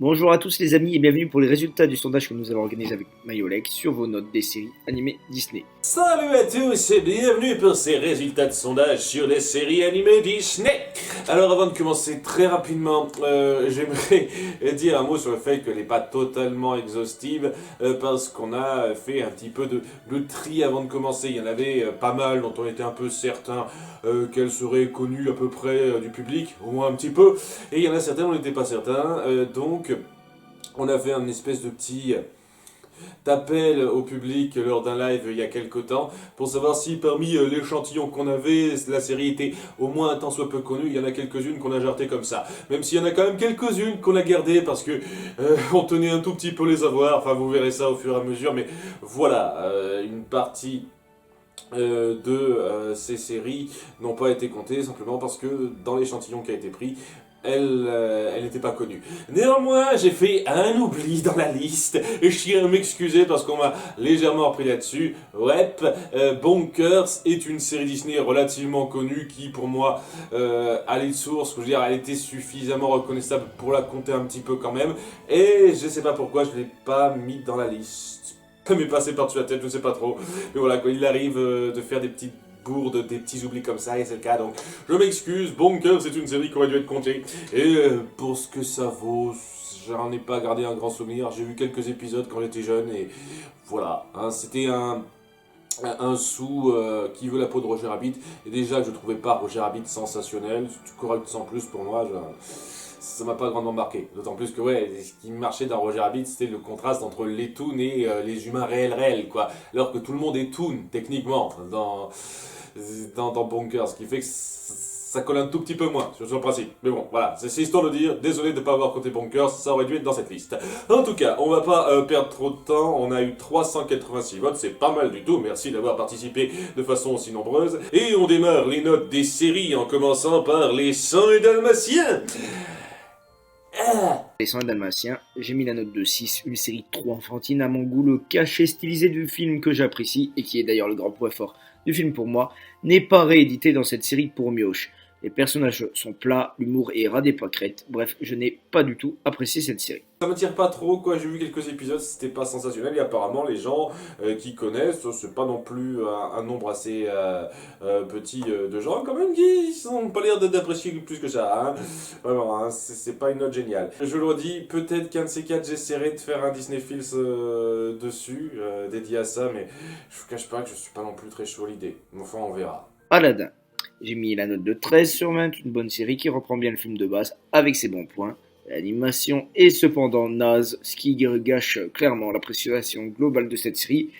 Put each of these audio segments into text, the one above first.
Bonjour à tous les amis et bienvenue pour les résultats du sondage que nous avons organisé avec Mayolek sur vos notes des séries animées Disney. Salut à tous et bienvenue pour ces résultats de sondage sur les séries animées Disney. Alors avant de commencer très rapidement, j'aimerais dire un mot sur le fait qu'elle n'est pas totalement exhaustive parce qu'on a fait un petit peu de tri avant de commencer. Il y en avait pas mal dont on était un peu certain qu'elles seraient connues à peu près du public, au moins un petit peu. Et il y en a certaines on n'était pas certain. Donc on a fait un espèce de petit d'appel au public lors d'un live il y a quelques temps pour savoir si parmi l'échantillon qu'on avait, la série était au moins un tant soit peu connue. Il y en a quelques-unes qu'on a jartées comme ça. Même s'il y en a quand même quelques-unes qu'on a gardées parce que on tenait un tout petit peu les avoir. Enfin, vous verrez ça au fur et à mesure. Mais voilà, une partie ces séries n'ont pas été comptées simplement parce que dans l'échantillon qui a été pris, elle n'était pas connue. Néanmoins, j'ai fait un oubli dans la liste et je tiens à m'excuser parce qu'on m'a légèrement repris là-dessus. Ouais, Bonkers est une série Disney relativement connue qui, pour moi, allait de source, je veux dire, elle était suffisamment reconnaissable pour la compter un petit peu quand même. Et je sais pas pourquoi je l'ai pas mis dans la liste. Ça m'est passé par-dessus la tête, je ne sais pas trop. Mais voilà, quoi, il arrive de faire des petites bourdes, des petits oublis comme ça, et c'est le cas, donc je m'excuse. Bunker, c'est une série qui aurait dû être comptée. Et pour ce que ça vaut, j'en ai pas gardé un grand souvenir. J'ai vu quelques épisodes quand j'étais jeune, et voilà. Hein, c'était un sou qui veut la peau de Roger Rabbit. Et déjà, je trouvais pas Roger Rabbit sensationnel, correct sans plus pour moi. Ça m'a pas grandement marqué. D'autant plus que, ouais, ce qui marchait dans Roger Rabbit, c'était le contraste entre les toons et les humains réels, quoi. Alors que tout le monde est toon, techniquement, dans Bunker, ce qui fait que ça colle un tout petit peu moins sur le principe. Mais bon, voilà, c'est histoire de dire, désolé de ne pas avoir compté Bunkers, ça aurait dû être dans cette liste. En tout cas, on va pas perdre trop de temps, on a eu 386 votes, c'est pas mal du tout, merci d'avoir participé de façon aussi nombreuse. Et on démarre les notes des séries en commençant par les 100 et Dalmatiens. Les 100 Dalmatiens, j'ai mis la note de 6, une série trop enfantine à mon goût, le cachet stylisé du film que j'apprécie, et qui est d'ailleurs le grand point fort du film pour moi, n'est pas réédité dans cette série pour mioche. Les personnages sont plats, l'humour est ras des pâquerettes, bref, je n'ai pas du tout apprécié cette série. Ça m'attire pas trop, quoi. J'ai vu quelques épisodes, c'était pas sensationnel. Et apparemment, les gens qui connaissent, c'est pas non plus un nombre assez petit de gens, quand même, qui n'ont pas l'air d'apprécier plus que ça. Hein. Vraiment, hein, c'est pas une note géniale. Je le redis, peut-être qu'un de ces quatre, j'essaierai de faire un Disney Fields dessus, dédié à ça, mais je vous cache pas que je suis pas non plus très chaud à l'idée. Enfin, on verra. Aladdin, j'ai mis la note de 13 sur 20, une bonne série qui reprend bien le film de base avec ses bons points. L'animation est cependant naze, ce qui gâche clairement l'appréciation globale de cette série,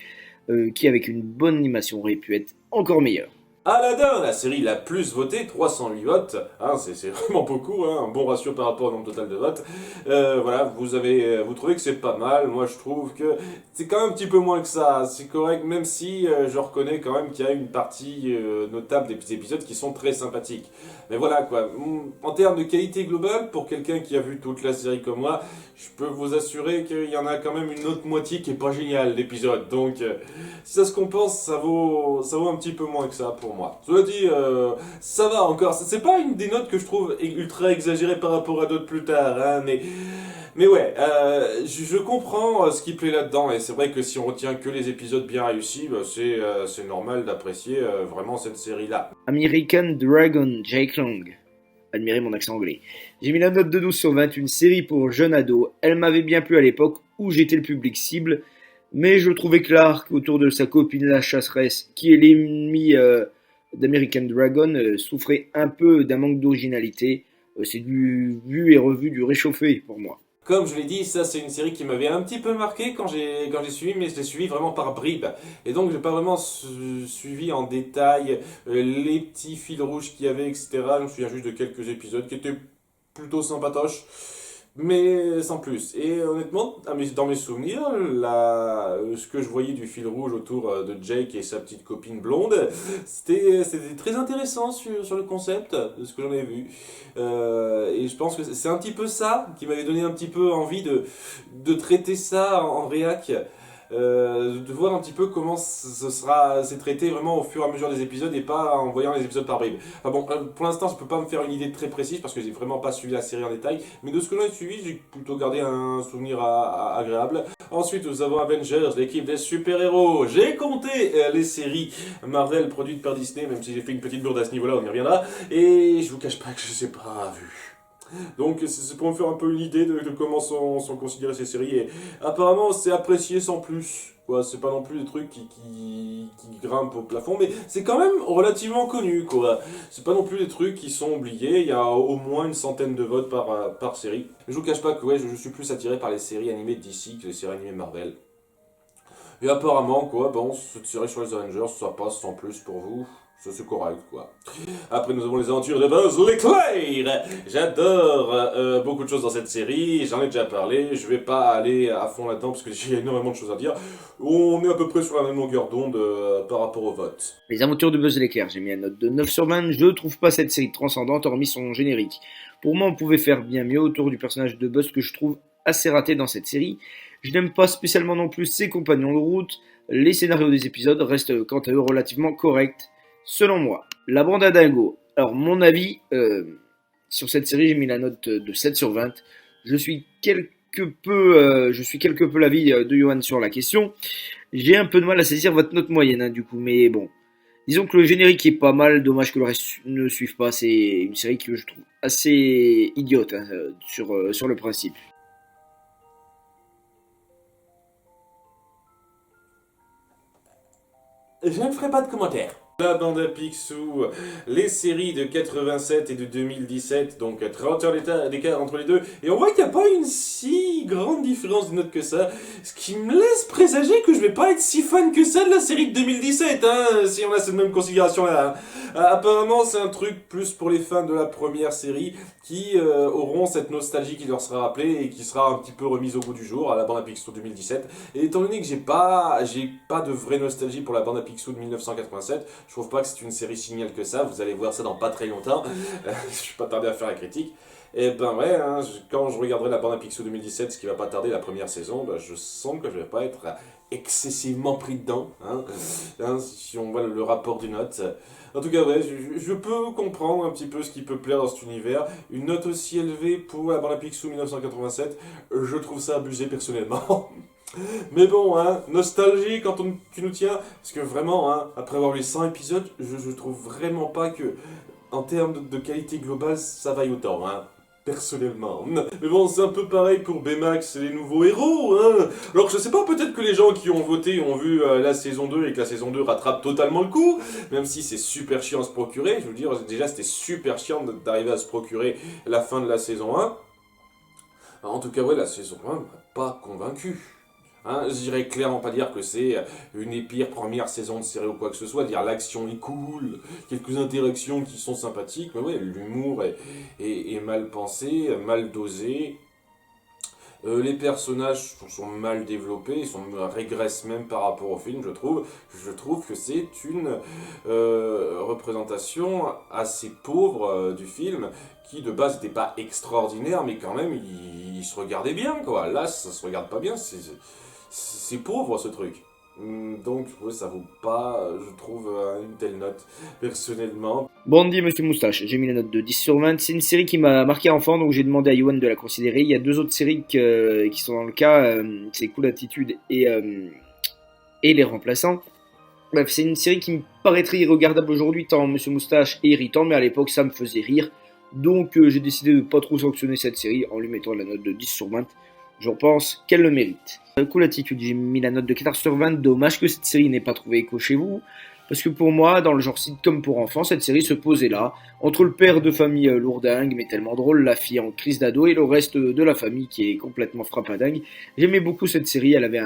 qui avec une bonne animation aurait pu être encore meilleure. Aladdin, la série la plus votée, 308 votes, hein, c'est vraiment beaucoup, hein, un bon ratio par rapport au nombre total de votes. Voilà, vous trouvez que c'est pas mal, moi je trouve que c'est quand même un petit peu moins que ça, c'est correct, même si je reconnais quand même qu'il y a une partie notable des épisodes qui sont très sympathiques. Mais voilà quoi, en termes de qualité globale, pour quelqu'un qui a vu toute la série comme moi, je peux vous assurer qu'il y en a quand même une autre moitié qui est pas géniale d'épisodes, donc si ça se compense, ça vaut un petit peu moins que ça pour moi. Cela dit, ça va encore. C'est pas une des notes que je trouve ultra exagérée par rapport à d'autres plus tard, hein, mais ouais, je comprends ce qui plaît là-dedans, et c'est vrai que si on retient que les épisodes bien réussis, bah, c'est normal d'apprécier vraiment cette série-là. American Dragon, Jake Long. Admirez mon accent anglais. J'ai mis la note de 12 sur 20, une série pour jeunes ados. Elle m'avait bien plu à l'époque où j'étais le public cible, mais je trouvais que l'arc autour de sa copine la chasseresse, qui est l'ennemi d'American Dragon, souffrait un peu d'un manque d'originalité. C'est du vu et revu du réchauffé pour moi. Comme je l'ai dit, ça c'est une série qui m'avait un petit peu marqué quand j'ai suivi, mais je l'ai suivi vraiment par bribes. Et donc j'ai pas vraiment suivi en détail les petits fils rouges qu'il y avait, etc. Je me souviens juste de quelques épisodes qui étaient plutôt sympatoches, mais sans plus. Et honnêtement, dans mes souvenirs, ce que je voyais du fil rouge autour de Jake et sa petite copine blonde, c'était très intéressant sur le concept de ce que j'en ai vu. Et je pense que c'est un petit peu ça qui m'avait donné un petit peu envie de traiter ça en réac. de voir un petit peu comment c'est traité vraiment au fur et à mesure des épisodes et pas en voyant les épisodes par bribes. Enfin bon, pour l'instant, je peux pas me faire une idée très précise parce que j'ai vraiment pas suivi la série en détail, mais de ce que j'en ai suivi, j'ai plutôt gardé un souvenir agréable. Ensuite, nous avons Avengers, l'équipe des super-héros. J'ai compté les séries Marvel produites par Disney, même si j'ai fait une petite bourde à ce niveau-là, on y reviendra. Et je vous cache pas que je sais pas vu. Donc c'est pour me faire un peu une idée de comment sont considérées ces séries. Et apparemment c'est apprécié sans plus. Quoi, c'est pas non plus des trucs qui grimpent au plafond, mais c'est quand même relativement connu. Quoi. C'est pas non plus des trucs qui sont oubliés. Il y a au moins une centaine de votes par série. Je vous cache pas que ouais, je suis plus attiré par les séries animées d'ici que les séries animées Marvel. Et apparemment, quoi, bon, cette série sur les Avengers, ça passe sans plus pour vous. Ça c'est correct, quoi. Après, nous avons les aventures de Buzz l'éclair. J'adore beaucoup de choses dans cette série. J'en ai déjà parlé. Je vais pas aller à fond là-dedans parce que j'ai énormément de choses à dire. On est à peu près sur la même longueur d'onde par rapport au vote. Les aventures de Buzz l'éclair, j'ai mis une note de 9 sur 20. Je trouve pas cette série transcendante hormis son générique. Pour moi, on pouvait faire bien mieux autour du personnage de Buzz que je trouve assez raté dans cette série. Je n'aime pas spécialement non plus ses compagnons de route. Les scénarios des épisodes restent quant à eux relativement corrects. Selon moi, la bande à Dingo. Alors, mon avis sur cette série, j'ai mis la note de 7 sur 20. Je suis quelque peu l'avis de Johan sur la question. J'ai un peu de mal à saisir votre note moyenne, hein, du coup, mais bon. Disons que le générique est pas mal, dommage que le reste ne suive pas. C'est une série que je trouve assez idiote hein, sur le principe. Je ne ferai pas de commentaires. La bande à Picsou, les séries de 87 et de 2017, donc 30 heures d'écart entre les deux, et on voit qu'il n'y a pas une si grande différence de notes que ça, ce qui me laisse présager que je vais pas être si fan que ça de la série de 2017, hein, si on a cette même considération-là. Apparemment, c'est un truc plus pour les fans de la première série qui auront cette nostalgie qui leur sera rappelée et qui sera un petit peu remise au goût du jour à la bande à Picsou 2017. Et étant donné que j'ai pas de vraie nostalgie pour la bande à Picsou de 1987, je trouve pas que c'est une série signale que ça. Vous allez voir ça dans pas très longtemps. Je suis pas tardé à faire la critique. Et ben ouais, hein, quand je regarderai la bande à Picsou 2017, ce qui va pas tarder, la première saison, ben, je sens que je vais pas être excessivement pris dedans. Si on voit le rapport du note. En tout cas, ouais, je peux comprendre un petit peu ce qui peut plaire dans cet univers. Une note aussi élevée pour la bande à Picsou 1987, je trouve ça abusé personnellement. Mais bon, hein, nostalgie quand tu nous tiens, parce que vraiment, hein, après avoir lu 100 épisodes, je trouve vraiment pas que, en termes de qualité globale, ça vaille autant, hein, personnellement. Mais bon, c'est un peu pareil pour Baymax et les nouveaux héros, hein. Alors je sais pas, peut-être que les gens qui ont voté ont vu la saison 2 et que la saison 2 rattrape totalement le coup, même si c'est super chiant à se procurer. Je veux dire, déjà c'était super chiant d'arriver à se procurer la fin de la saison 1. En tout cas, ouais, la saison 1 m'a pas convaincu. Hein, je dirais clairement pas dire que c'est une des pires premières saisons de série ou quoi que ce soit, dire l'action est cool, quelques interactions qui sont sympathiques, mais ouais, l'humour est mal pensé, mal dosé. Les personnages sont mal développés, régressent même par rapport au film, je trouve. Je trouve que c'est une représentation assez pauvre du film, qui de base n'était pas extraordinaire, mais quand même, il se regardait bien, quoi. Là, ça se regarde pas bien, c'est pauvre ce truc. Donc, ouais, ça vaut pas, je trouve, une telle note, personnellement. Brandy, Monsieur Moustache, j'ai mis la note de 10 sur 20. C'est une série qui m'a marqué enfant, donc j'ai demandé à Yoann de la considérer. Il y a deux autres séries qui sont dans le cas, c'est Cool Attitude et Les Remplaçants. Bref, c'est une série qui me paraîtrait irregardable aujourd'hui, tant Monsieur Moustache est irritant, mais à l'époque ça me faisait rire. Donc j'ai décidé de pas trop sanctionner cette série en lui mettant la note de 10 sur 20. Je pense qu'elle le mérite. Cool Attitude, j'ai mis la note de 14 sur 20. Dommage que cette série n'ait pas trouvé écho chez vous. Parce que pour moi, dans le genre sitcom pour enfants, cette série se posait là, entre le père de famille lourdingue, mais tellement drôle, la fille en crise d'ado, et le reste de la famille qui est complètement frappadingue. J'aimais beaucoup cette série, elle avait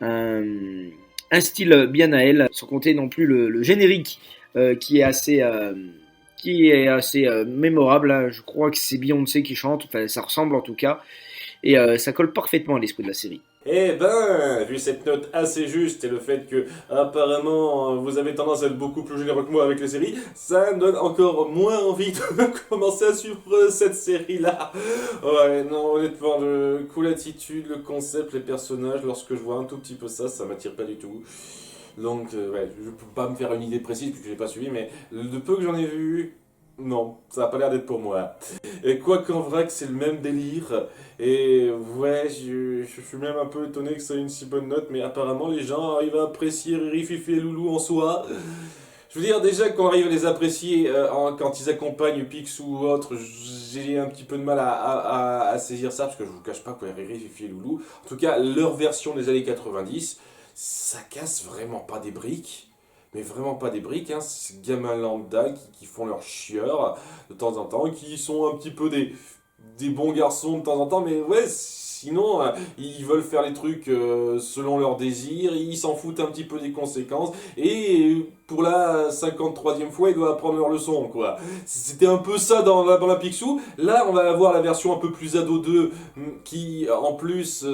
un style bien à elle, sans compter non plus le générique qui est assez mémorable. Hein. Je crois que c'est Beyoncé qui chante, enfin ça ressemble en tout cas, et ça colle parfaitement à l'esprit de la série. Eh ben, vu cette note assez juste et le fait que apparemment vous avez tendance à être beaucoup plus généreux que moi avec les séries, ça me donne encore moins envie de commencer à suivre cette série-là. Ouais, non, honnêtement, le cool attitude, le concept, les personnages, lorsque je vois un tout petit peu ça, ça m'attire pas du tout. Donc, ouais, je peux pas me faire une idée précise puisque j'ai pas suivi, mais de peu que j'en ai vu, non, ça a pas l'air d'être pour moi. Et quoi qu'en vrai que c'est le même délire, et ouais, je suis même un peu étonné que ça ait une si bonne note, mais apparemment les gens arrivent à apprécier Riri, Fifi et Loulou en soi. Je veux dire, déjà, quand on arrive à les apprécier quand ils accompagnent Picsou ou autre, j'ai un petit peu de mal à saisir ça, parce que je vous cache pas que Riri, Fifi et Loulou, en tout cas, leur version des années 90, ça casse vraiment pas des briques. Mais vraiment pas des briques, hein. C'est des gamins lambda qui font leur chieur de temps en temps, qui sont un petit peu des bons garçons de temps en temps, mais ouais, sinon, ils veulent faire les trucs selon leurs désirs, ils s'en foutent un petit peu des conséquences, et pour la 53e fois, ils doivent apprendre leur leçon, quoi. C'était un peu ça dans la Picsou. Là, on va avoir la version un peu plus ado 2, qui, en plus,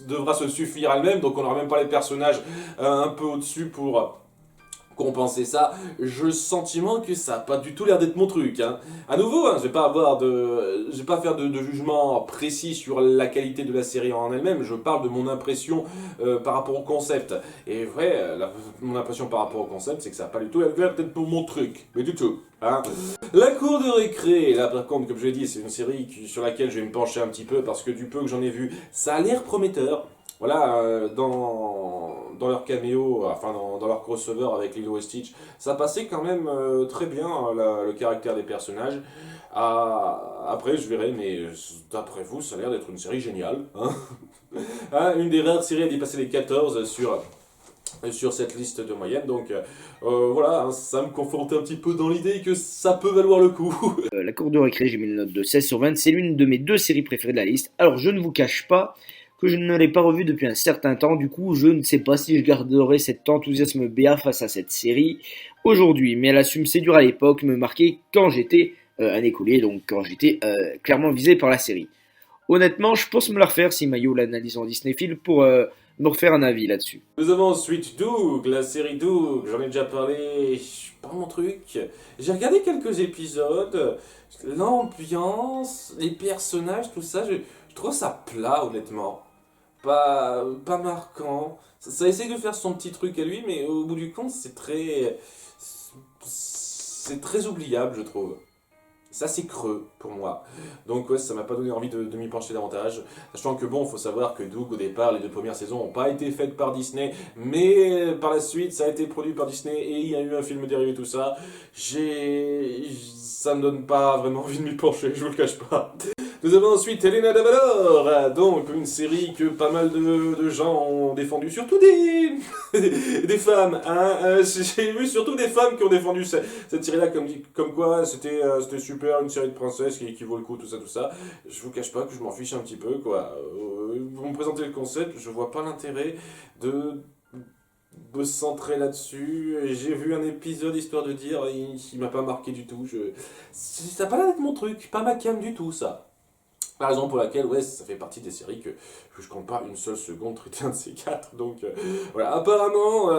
devra se suffire elle-même, donc on n'aura même pas les personnages un peu au-dessus pour compenser ça. J'ai le sentiment que ça n'a pas du tout l'air d'être mon truc, hein. À nouveau, hein, je vais pas faire de jugement précis sur la qualité de la série en elle-même. Je parle de mon impression par rapport au concept. Et vrai, mon impression par rapport au concept, c'est que ça n'a pas du tout l'air d'être pour mon truc, mais du tout, hein. La cour de récré, là par contre, comme je l'ai dit, c'est une série sur laquelle je vais me pencher un petit peu parce que du peu que j'en ai vu, ça a l'air prometteur. Voilà, dans leur caméo, enfin dans leur crossover avec Lilo et Stitch, ça passait quand même très bien le caractère des personnages. Après, je verrai, mais d'après vous, ça a l'air d'être une série géniale, hein. Hein, une des rares séries à dépasser les 14 sur cette liste de moyenne, donc voilà, hein, ça me conforte un petit peu dans l'idée que ça peut valoir le coup. La cour de récré, j'ai mis une note de 16 sur 20, c'est l'une de mes 2 séries préférées de la liste. Alors je ne vous cache pas que je ne l'ai pas revue depuis un certain temps, du coup je ne sais pas si je garderai cet enthousiasme béat face à cette série aujourd'hui, mais elle a su me séduire à l'époque, me marquer quand j'étais un écolier, donc quand j'étais clairement visé par la série. Honnêtement, je pense me la refaire si Mayo l'analyse en Disneyfield pour me refaire un avis là-dessus. Nous avons ensuite Doug, la série Doug, j'en ai déjà parlé, c'est pas mon truc. J'ai regardé quelques épisodes, l'ambiance, les personnages, tout ça, je trouve ça plat honnêtement. Pas marquant. Ça essaie de faire son petit truc à lui, mais au bout du compte, c'est très oubliable, je trouve. Ça, c'est creux pour moi. Donc, ouais, ça m'a pas donné envie de m'y pencher davantage. Sachant que, bon, faut savoir que Doug, au départ, les 2 premières saisons n'ont pas été faites par Disney, mais par la suite, ça a été produit par Disney et il y a eu un film dérivé, tout ça. Ça me donne pas vraiment envie de m'y pencher, je vous le cache pas. Nous avons ensuite Helena Davalor, donc une série que pas mal de gens ont défendu, surtout des femmes, hein. J'ai vu surtout des femmes qui ont défendu cette série-là comme quoi c'était super, une série de princesses qui vaut le coup, tout ça, tout ça. Je vous cache pas que je m'en fiche un petit peu, quoi. Pour me présenter le concept, je vois pas l'intérêt de se centrer là-dessus. J'ai vu un épisode histoire de dire, il m'a pas marqué du tout. Ça a pas l'air d'être mon truc, pas ma cam du tout, ça. La raison pour laquelle, ouais, ça fait partie des séries que je compte pas une seule seconde traiter un de ces 4. Donc, voilà. Apparemment,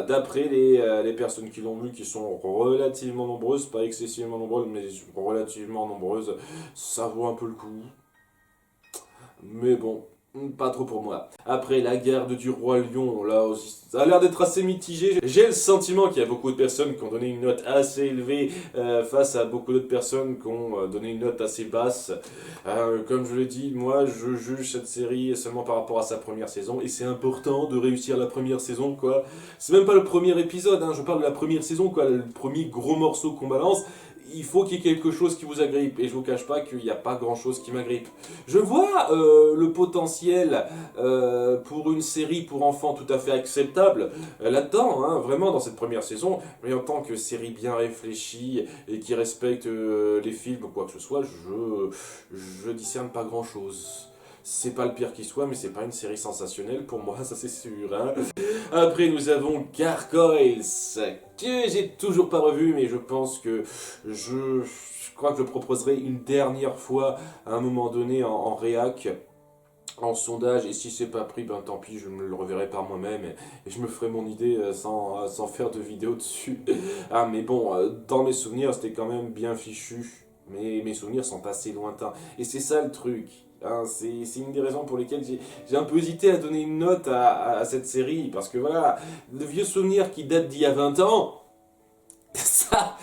d'après les personnes qui l'ont vu, qui sont relativement nombreuses, pas excessivement nombreuses, mais relativement nombreuses, ça vaut un peu le coup. Mais bon, pas trop pour moi. Après, la garde du roi lion, là aussi, ça a l'air d'être assez mitigé. J'ai le sentiment qu'il y a beaucoup de personnes qui ont donné une note assez élevée face à beaucoup d'autres personnes qui ont donné une note assez basse. Comme je l'ai dit, moi, je juge cette série seulement par rapport à sa première saison, et c'est important de réussir la première saison, quoi. C'est même pas le premier épisode, hein, je parle de la première saison, quoi, le premier gros morceau qu'on balance. Il faut qu'il y ait quelque chose qui vous agrippe, et je vous cache pas qu'il n'y a pas grand chose qui m'agrippe. Je vois le potentiel pour une série pour enfants tout à fait acceptable là-dedans, hein, vraiment dans cette première saison, mais en tant que série bien réfléchie et qui respecte les films ou quoi que ce soit, je discerne pas grand chose. C'est pas le pire qui soit, mais c'est pas une série sensationnelle pour moi, ça c'est sûr, hein. Après, nous avons Gargoyles, que j'ai toujours pas revu, mais je pense que je crois que je proposerai une dernière fois à un moment donné en réac. en sondage, et si c'est pas pris, ben tant pis, je me le reverrai par moi-même et je me ferai mon idée sans faire de vidéo dessus. Ah, mais bon, dans mes souvenirs, c'était quand même bien fichu, mais mes souvenirs sont assez lointains. Et c'est ça le truc. Hein, c'est une des raisons pour lesquelles j'ai un peu hésité à donner une note à cette série, parce que voilà, le vieux souvenir qui date d'il y a 20 ans, ça,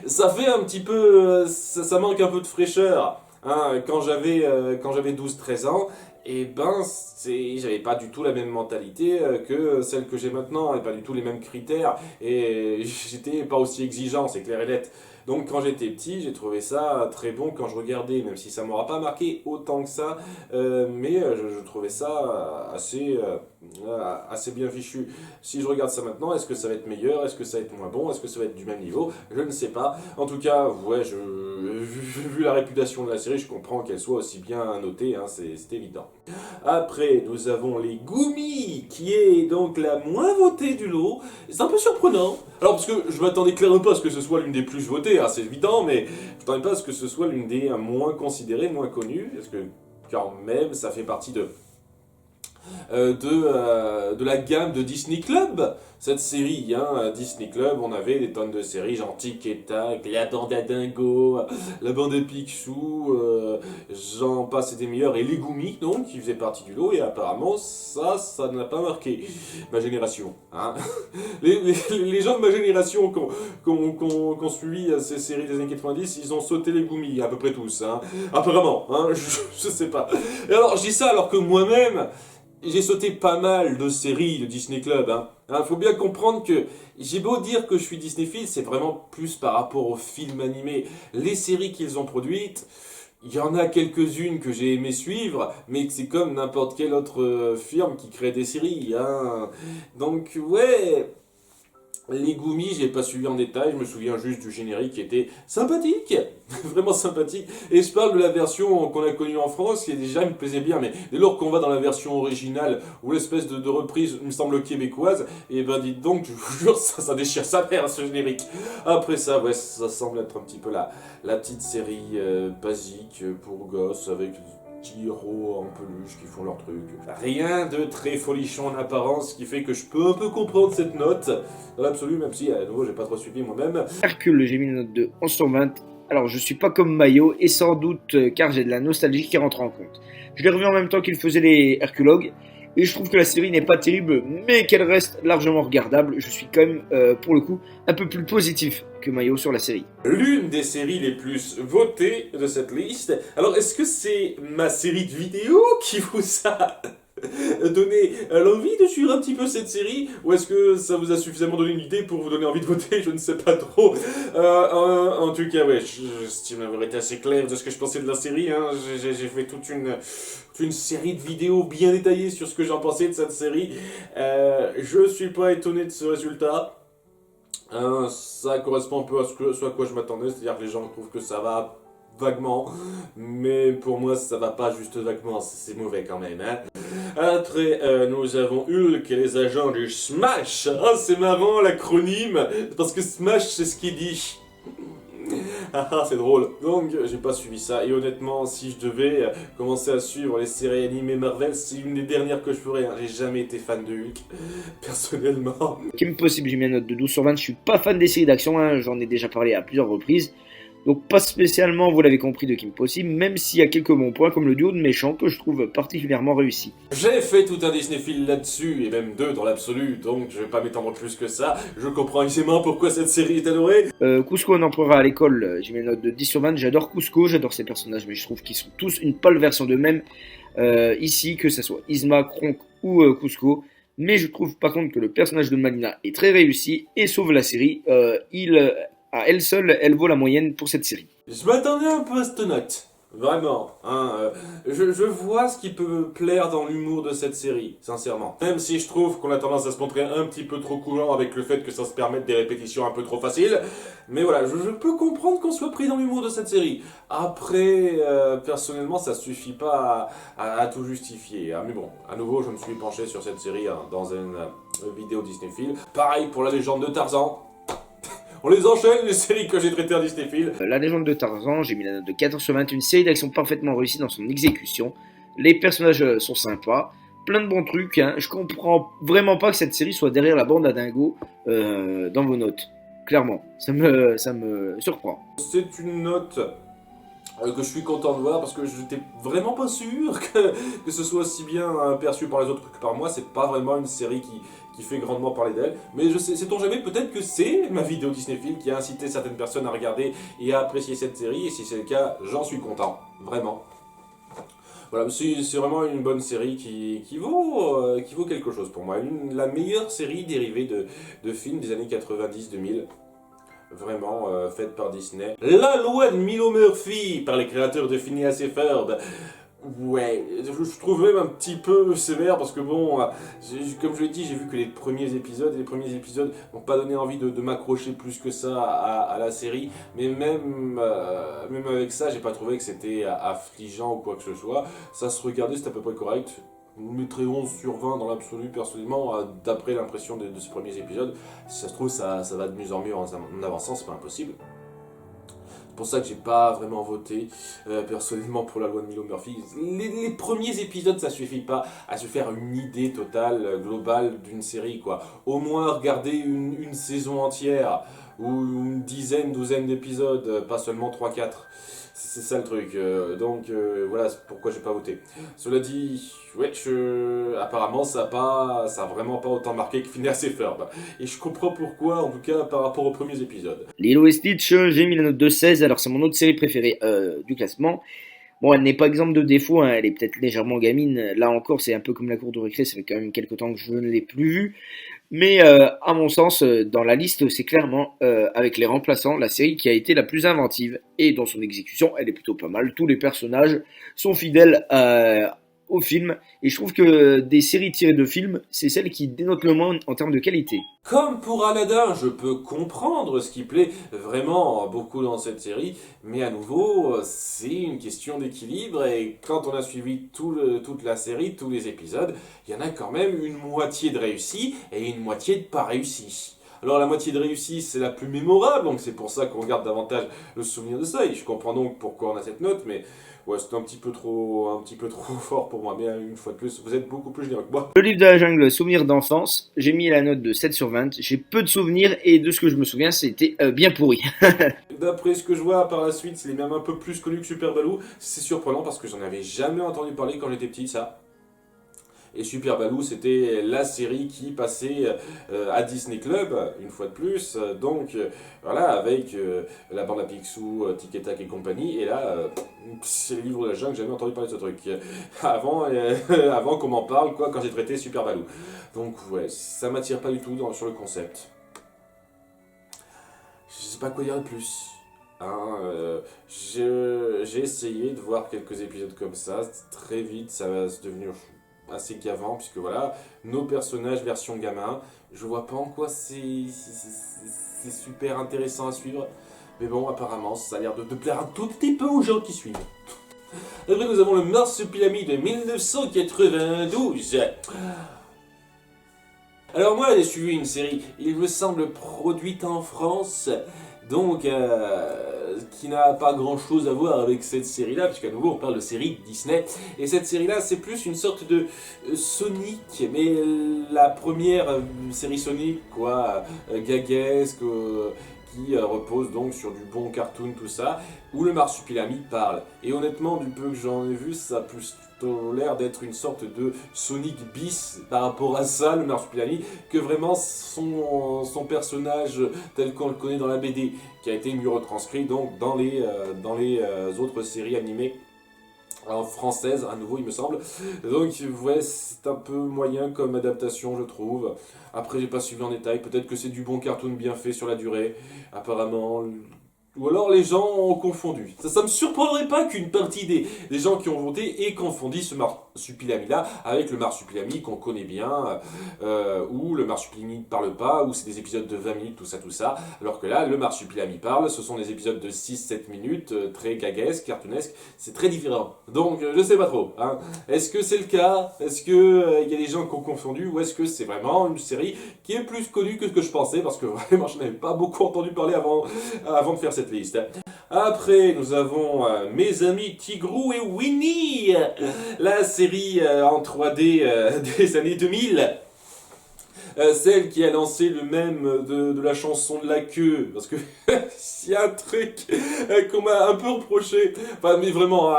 ça fait un petit peu, ça manque un peu de fraîcheur. Hein, quand j'avais 12 13 ans, et ben j'avais pas du tout la même mentalité que celle que j'ai maintenant, et pas du tout les mêmes critères, et j'étais pas aussi exigeant, c'est clair et net. Donc quand j'étais petit, j'ai trouvé ça très bon quand je regardais, même si ça m'aura pas marqué autant que ça, mais je trouvais ça assez bien fichu. Si je regarde ça maintenant, est-ce que ça va être meilleur, est-ce que ça va être moins bon, est-ce que ça va être du même niveau? Je ne sais pas. En tout cas, ouais, vu la réputation de la série, je comprends qu'elle soit aussi bien notée, hein, c'est évident. Après, nous avons les Goumis, qui est donc la moins votée du lot. C'est un peu surprenant. Alors, parce que je m'attendais clairement pas à ce que ce soit l'une des plus votées, hein, c'est évident, mais je m'attendais pas à ce que ce soit l'une des moins considérées, moins connues, parce que quand même, ça fait partie de la gamme de Disney Club. Cette série, hein, Disney Club, on avait des tonnes de séries, genre Tic et Tac, la bande à Dingo, la bande à Picsou, j'en passe et des meilleurs, et les Goumis, donc, qui faisaient partie du lot, et apparemment, ça n'a pas marqué ma génération. Hein. Les gens de ma génération qui ont suivi ces séries des années 90, ils ont sauté les Goumis, à peu près tous. Hein. Apparemment, hein, je sais pas. Et alors, je dis ça alors que moi-même, j'ai sauté pas mal de séries de Disney Club. Hein. Faut bien comprendre que j'ai beau dire que je suis Disneyphile, c'est vraiment plus par rapport aux films animés. Les séries qu'ils ont produites, il y en a quelques-unes que j'ai aimé suivre, mais c'est comme n'importe quelle autre firme qui crée des séries. Hein. Donc ouais, les Goumis, j'ai pas suivi en détail, je me souviens juste du générique qui était sympathique, vraiment sympathique. Et je parle de la version qu'on a connue en France, qui déjà me plaisait bien, mais dès lors qu'on va dans la version originale, ou l'espèce de reprise, il me semble, québécoise, et ben dites donc, je vous jure, ça déchire sa mère, ce générique. Après ça, ouais, ça semble être un petit peu la petite série basique pour gosses, avec petits héros en peluche qui font leur truc. Rien de très folichon en apparence, ce qui fait que je peux un peu comprendre cette note, dans l'absolu, même si à nouveau j'ai pas trop suivi moi-même. Hercule, j'ai mis une note de 11 sur 20. Alors je suis pas comme Mayo, et sans doute car j'ai de la nostalgie qui rentre en compte. Je l'ai revu en même temps qu'il faisait les Herculogues, et je trouve que la série n'est pas terrible, mais qu'elle reste largement regardable. Je suis quand même, pour le coup, un peu plus positif que Mayo sur la série. L'une des séries les plus votées de cette liste. Alors, est-ce que c'est ma série de vidéos qui vous a donné l'envie de suivre un petit peu cette série, ou est-ce que ça vous a suffisamment donné une idée pour vous donner envie de voter? Je ne sais pas trop. En tout cas, ouais, j'estime avoir été assez clair de ce que je pensais de la série. Hein. J'ai fait toute une série de vidéos bien détaillées sur ce que j'en pensais de cette série. Je suis pas étonné de ce résultat. Ça correspond un peu à ce à quoi je m'attendais, c'est-à-dire que les gens trouvent que ça va vaguement, mais pour moi ça va pas juste vaguement, c'est mauvais quand même. Hein. Après, nous avons Hulk et les agents du Smash. Ah, c'est marrant l'acronyme, parce que Smash c'est ce qu'il dit. Ah, c'est drôle. Donc, j'ai pas suivi ça. Et honnêtement, si je devais commencer à suivre les séries animées Marvel, c'est une des dernières que je ferais. Hein. J'ai jamais été fan de Hulk, personnellement. Kim Possible, j'ai mis une note de 12 sur 20. Je suis pas fan des séries d'action, hein. J'en ai déjà parlé à plusieurs reprises. Donc pas spécialement, vous l'avez compris, de Kim Possible, même s'il y a quelques bons points comme le duo de méchants que je trouve particulièrement réussi. J'ai fait tout un Disneyphile là-dessus, et même deux dans l'absolu, donc je vais pas m'étendre plus que ça. Je comprends aisément pourquoi cette série est adorée. Cusco en empereur à l'école, j'ai mis une note de 10 sur 20. J'adore Cusco, j'adore ses personnages, mais je trouve qu'ils sont tous une pâle version d'eux-mêmes. Ici, que ce soit Yzma, Kronk ou Cusco. Mais je trouve par contre que le personnage de Malina est très réussi et sauve la série. À elle seule, elle vaut la moyenne pour cette série. Je m'attendais un peu à cette note. Vraiment, hein, je vois ce qui peut plaire dans l'humour de cette série, sincèrement. Même si je trouve qu'on a tendance à se montrer un petit peu trop coulant avec le fait que ça se permette des répétitions un peu trop faciles. Mais voilà, je peux comprendre qu'on soit pris dans l'humour de cette série. Après, personnellement, ça suffit pas à tout justifier. Hein. Mais bon, à nouveau, je me suis penché sur cette série hein, dans une vidéo Disneyphile. Pareil pour la légende de Tarzan. On les enchaîne, les séries que j'ai traitées en Disneyphile. La légende de Tarzan, j'ai mis la note de 14 sur 20, une série d'action parfaitement réussie dans son exécution. les personnages sont sympas, plein de bons trucs, hein. Je comprends vraiment pas que cette série soit derrière la bande à Dingo dans vos notes. Clairement, ça me surprend. C'est une note que je suis content de voir parce que j'étais vraiment pas sûr que ce soit aussi bien perçu par les autres que par moi. C'est pas vraiment une série qui fait grandement parler d'elle. Mais je sais, sait-on jamais, peut-être que c'est ma vidéo Disneyphile qui a incité certaines personnes à regarder et à apprécier cette série. Et si c'est le cas, j'en suis content. Vraiment. Voilà, c'est vraiment une bonne série qui vaut quelque chose pour moi. La meilleure série dérivée de films des années 90-2000. Vraiment faite par Disney. La loi de Milo Murphy par les créateurs de Phineas et Ferb. Ouais, je trouve même un petit peu sévère parce que bon, comme je l'ai dit, j'ai vu que les premiers épisodes, et les premiers épisodes n'ont pas donné envie de m'accrocher plus que ça à la série, mais même avec ça, j'ai pas trouvé que c'était affligeant ou quoi que ce soit. Ça se regardait, c'était à peu près correct. Je mettrais 11 sur 20 dans l'absolu personnellement, d'après l'impression de ces premiers épisodes. Si ça se trouve, ça va de mieux en mieux en avançant, c'est pas impossible. C'est pour ça que j'ai pas vraiment voté personnellement pour la loi de Milo Murphy. Les premiers épisodes, ça suffit pas à se faire une idée totale, globale d'une série, quoi. Au moins regarder une saison entière, ou une douzaine d'épisodes, pas seulement 3-4. C'est ça le truc. Donc voilà pourquoi j'ai pas voté. Cela dit, ouais, apparemment ça a vraiment pas autant marqué que Phineas et Ferb. Et je comprends pourquoi, en tout cas par rapport aux premiers épisodes. Lilo et Stitch, j'ai mis la note de 16, alors c'est mon autre série préférée du classement. Bon, elle n'est pas exempte de défauts, hein, elle est peut-être légèrement gamine. Là encore, c'est un peu comme la cour de récré, ça fait quand même quelques temps que je ne l'ai plus vue. Mais à mon sens, dans la liste, c'est clairement, avec les remplaçants, la série qui a été la plus inventive. Et dans son exécution, elle est plutôt pas mal. Tous les personnages sont fidèles au film. Et je trouve que des séries tirées de films, c'est celles qui dénotent le moins en termes de qualité. Comme pour Aladdin, je peux comprendre ce qui plaît vraiment beaucoup dans cette série, mais à nouveau, c'est une question d'équilibre, et quand on a suivi toute la série, tous les épisodes, il y en a quand même une moitié de réussi et une moitié de pas réussi. Alors la moitié de réussi, c'est la plus mémorable, donc c'est pour ça qu'on garde davantage le souvenir de ça, et je comprends donc pourquoi on a cette note, mais ouais, c'était un petit peu trop fort pour moi, mais une fois de plus, vous êtes beaucoup plus généreux que moi. Le livre de la jungle, Souvenirs d'enfance, j'ai mis la note de 7 sur 20. J'ai peu de souvenirs et de ce que je me souviens, c'était bien pourri. D'après ce que je vois par la suite, c'est même un peu plus connu que Super Baloo. C'est surprenant parce que j'en avais jamais entendu parler quand j'étais petit, ça. Et Super Baloo, c'était la série qui passait à Disney Club, une fois de plus. Donc, voilà, avec la bande à Picsou, Tic et Tac et compagnie. Et là, c'est le livre de la jungle, j'ai jamais entendu parler de ce truc. Avant qu'on m'en parle, quoi, quand j'ai traité Super Baloo. Donc, ouais, ça m'attire pas du tout sur le concept. Je sais pas quoi dire de plus. Hein, j'ai essayé de voir quelques épisodes comme ça. Très vite, ça va se devenir assez gavant, puisque voilà, nos personnages version gamin, je vois pas en quoi c'est super intéressant à suivre. Mais bon, apparemment, ça a l'air de plaire un tout petit peu aux gens qui suivent. Après, nous avons le Marsupilami de 1992. Alors moi, j'ai suivi une série, il me semble, produite en France, donc qui n'a pas grand chose à voir avec cette série-là, puisqu'à nouveau on parle de série Disney, et cette série-là c'est plus une sorte de Sonic, mais la première série Sonic, quoi, gaguesque, qui repose donc sur du bon cartoon, tout ça, où le Marsupilami parle. Et honnêtement, du peu que j'en ai vu, ça a plutôt l'air d'être une sorte de Sonic bis par rapport à ça, le Marsupilami, que vraiment son personnage tel qu'on le connaît dans la BD, qui a été mieux retranscrit donc dans les autres séries animées française, à nouveau il me semble. Donc ouais, c'est un peu moyen comme adaptation, je trouve. Après j'ai pas suivi en détail, peut-être que c'est du bon cartoon bien fait sur la durée, apparemment. Ou alors les gens ont confondu. Ça me surprendrait pas qu'une partie des gens qui ont voté aient confondu ce Marsupilami-là avec le Marsupilami qu'on connaît bien, où le Marsupilami ne parle pas, où c'est des épisodes de 20 minutes, tout ça. Alors que là, le Marsupilami parle, ce sont des épisodes de 6-7 minutes, très gaguesques, cartoonesques, c'est très différent. Donc je sais pas trop. Hein. Est-ce que c'est le cas? Est-ce que y a des gens qui ont confondu? Ou est-ce que c'est vraiment une série qui est plus connue que ce que je pensais? Parce que vraiment, je n'avais pas beaucoup entendu parler avant de faire cette liste. Après, nous avons Mes amis Tigrou et Winnie, la série en 3D des années 2000. Celle qui a lancé le mème de la chanson de la queue, parce que s'il y a un truc qu'on m'a un peu reproché, enfin mais vraiment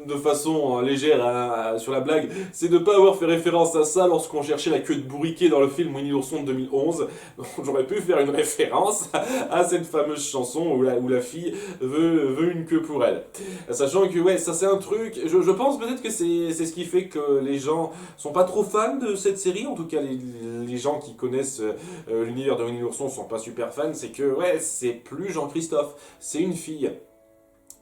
de façon légère sur la blague, c'est de ne pas avoir fait référence à ça lorsqu'on cherchait la queue de bourriquet dans le film Winnie l'ourson de 2011. Donc, j'aurais pu faire une référence à cette fameuse chanson où la fille veut une queue pour elle. Sachant que ouais, ça c'est un truc, je pense peut-être que c'est ce qui fait que les gens sont pas trop fans de cette série, en tout cas les gens qui connaissent l'univers de Winnie l'ourson sont pas super fans, c'est que ouais, c'est plus Jean-Christophe, c'est une fille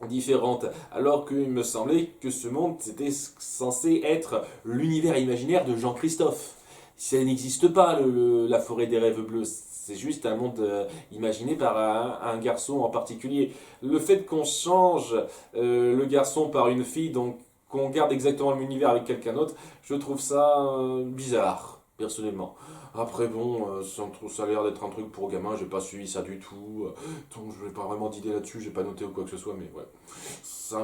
différente, alors qu'il me semblait que ce monde c'était censé être l'univers imaginaire de Jean-Christophe. Ça n'existe pas, la forêt des rêves bleus. C'est juste un monde imaginé par un garçon en particulier. Le fait qu'on change le garçon par une fille, donc qu'on garde exactement le même univers avec quelqu'un d'autre, je trouve ça bizarre, personnellement. Après bon, ça a l'air d'être un truc pour gamin, j'ai pas suivi ça du tout. Donc je n'ai pas vraiment d'idée là-dessus, j'ai pas noté ou quoi que ce soit, mais ouais. Ça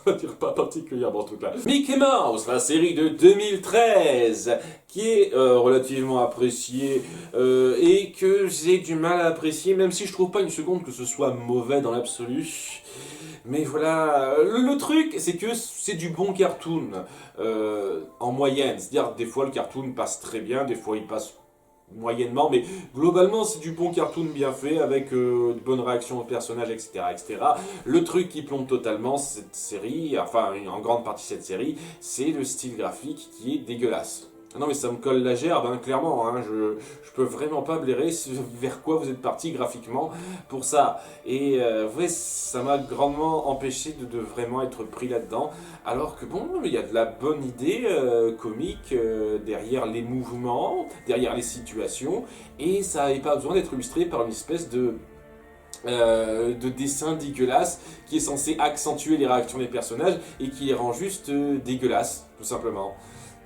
m'attire pas particulièrement ce truc-là. Mickey Mouse, la série de 2013, qui est relativement appréciée et que j'ai du mal à apprécier, même si je trouve pas une seconde que ce soit mauvais dans l'absolu. Mais voilà, le truc, c'est que c'est du bon cartoon en moyenne. C'est-à-dire, des fois, le cartoon passe très bien, des fois, il passe moyennement, mais globalement, c'est du bon cartoon bien fait, avec de bonnes réactions aux personnages, etc., etc. Le truc qui plombe totalement cette série, enfin, en grande partie cette série, c'est le style graphique qui est dégueulasse. Non mais ça me colle la gerbe, hein, clairement, hein, je peux vraiment pas blairer vers quoi vous êtes parti graphiquement pour ça. Et ouais, ça m'a grandement empêché de vraiment être pris là-dedans, alors que bon, il y a de la bonne idée comique derrière les mouvements, derrière les situations, et ça n'avait pas besoin d'être illustré par une espèce de dessin dégueulasse qui est censé accentuer les réactions des personnages et qui les rend juste dégueulasses, tout simplement.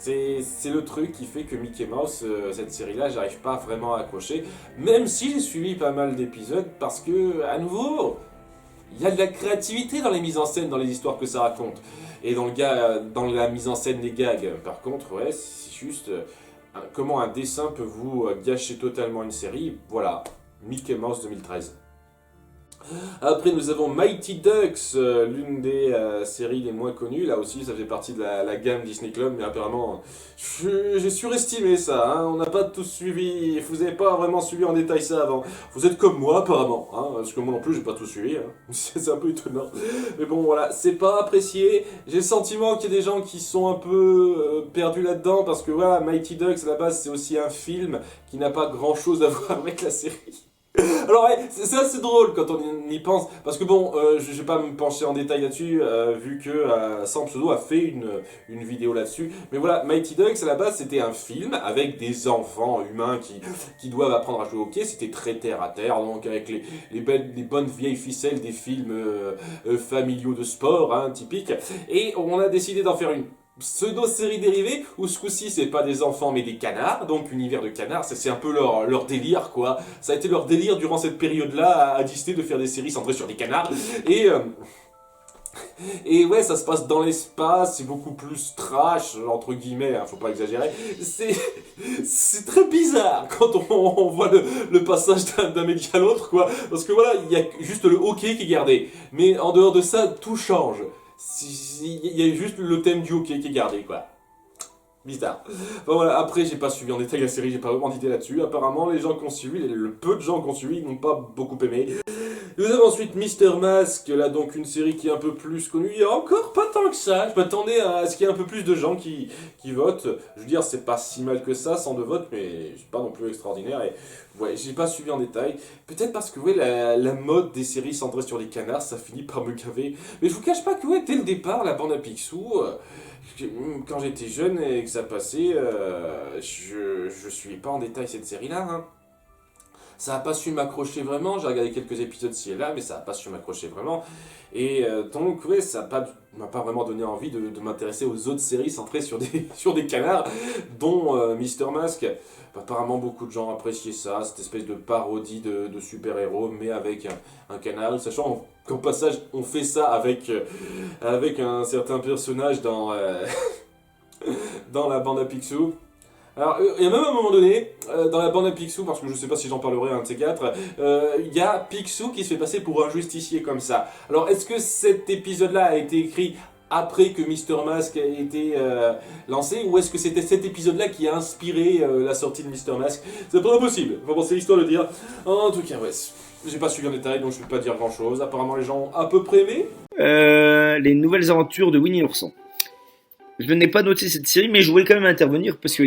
C'est le truc qui fait que Mickey Mouse, cette série-là, j'arrive pas vraiment à accrocher, même si j'ai suivi pas mal d'épisodes, parce que, à nouveau, il y a de la créativité dans les mises en scène, dans les histoires que ça raconte. Et dans la mise en scène des gags, par contre, ouais, c'est juste comment un dessin peut vous gâcher totalement une série. Voilà, Mickey Mouse 2013. Après, nous avons Mighty Ducks, l'une des séries les moins connues. Là aussi, ça fait partie de la gamme Disney Club, mais apparemment, j'ai surestimé ça. Hein. On n'a pas tous suivi, vous n'avez pas vraiment suivi en détail ça avant. Vous êtes comme moi, apparemment, hein, parce que moi non plus, j'ai pas tout suivi. Hein. C'est un peu étonnant. Mais bon, voilà, c'est pas apprécié. J'ai le sentiment qu'il y a des gens qui sont un peu perdus là-dedans, parce que voilà, Mighty Ducks, à la base, c'est aussi un film qui n'a pas grand-chose à voir avec la série. Alors ouais, c'est assez drôle quand on y pense, parce que bon, je vais pas me pencher en détail là-dessus, vu que Sam Pseudo a fait une vidéo là-dessus, mais voilà, Mighty Ducks à la base c'était un film avec des enfants humains qui doivent apprendre à jouer au hockey, c'était très terre à terre, donc avec les bonnes vieilles ficelles des films familiaux de sport, hein, typiques, et on a décidé d'en faire une pseudo-série dérivée, où ce coup-ci c'est pas des enfants mais des canards, donc univers de canards, c'est un peu leur délire quoi. Ça a été leur délire durant cette période-là à Disney de faire des séries centrées sur des canards, et ouais, ça se passe dans l'espace, c'est beaucoup plus trash, entre guillemets, hein, faut pas exagérer. C'est très bizarre quand on voit le passage d'un média à l'autre, quoi. Parce que voilà, il y a juste le hockey qui est gardé. Mais en dehors de ça, tout change. Il y a juste le thème du hockey qui est gardé, quoi. Bizarre. Enfin, voilà, après, j'ai pas suivi en détail la série, j'ai pas vraiment d'idée là-dessus. Apparemment, les gens qui ont suivi, le peu de gens qui ont suivi, n'ont pas beaucoup aimé. Nous avons ensuite Mister Mask, là donc une série qui est un peu plus connue. Il y a encore pas tant que ça. Je m'attendais à ce qu'il y ait un peu plus de gens qui votent. Je veux dire, c'est pas si mal que ça, 102 votes, mais c'est pas non plus extraordinaire. Et ouais, j'ai pas suivi en détail. Peut-être parce que ouais, la mode des séries centrées sur les canards, ça finit par me gaver. Mais je vous cache pas que ouais, dès le départ, la bande à Picsou, quand j'étais jeune et que ça passait, je suivais pas en détail cette série-là. Hein. ça n'a pas su m'accrocher vraiment. J'ai regardé quelques épisodes ci et là, mais ça n'a pas su m'accrocher vraiment. Et donc, ouais, ça m'a pas vraiment donné envie de m'intéresser aux autres séries centrées sur sur des canards, dont Mister Mask. Apparemment, beaucoup de gens appréciaient ça, cette espèce de parodie de super-héros, mais avec un canard. Sachant qu'en passage, on fait ça avec un certain personnage dans la bande à Picsou. Alors, il y a même un moment donné, dans la bande à Picsou, parce que je sais pas si j'en parlerai un de ces quatre, il y a Picsou qui se fait passer pour un justicier comme ça. Alors, est-ce que cet épisode-là a été écrit après que Mister Mask ait été lancé, ou est-ce que c'était cet épisode-là qui a inspiré la sortie de Mister Mask? C'est pas impossible, enfin bon, c'est l'histoire de dire. En tout cas, ouais, j'ai pas suivi en détail, donc je peux pas dire grand-chose. Apparemment, les gens ont à peu près aimé. Les nouvelles aventures de Winnie l'ourson. Je n'ai pas noté cette série, mais je voulais quand même intervenir parce que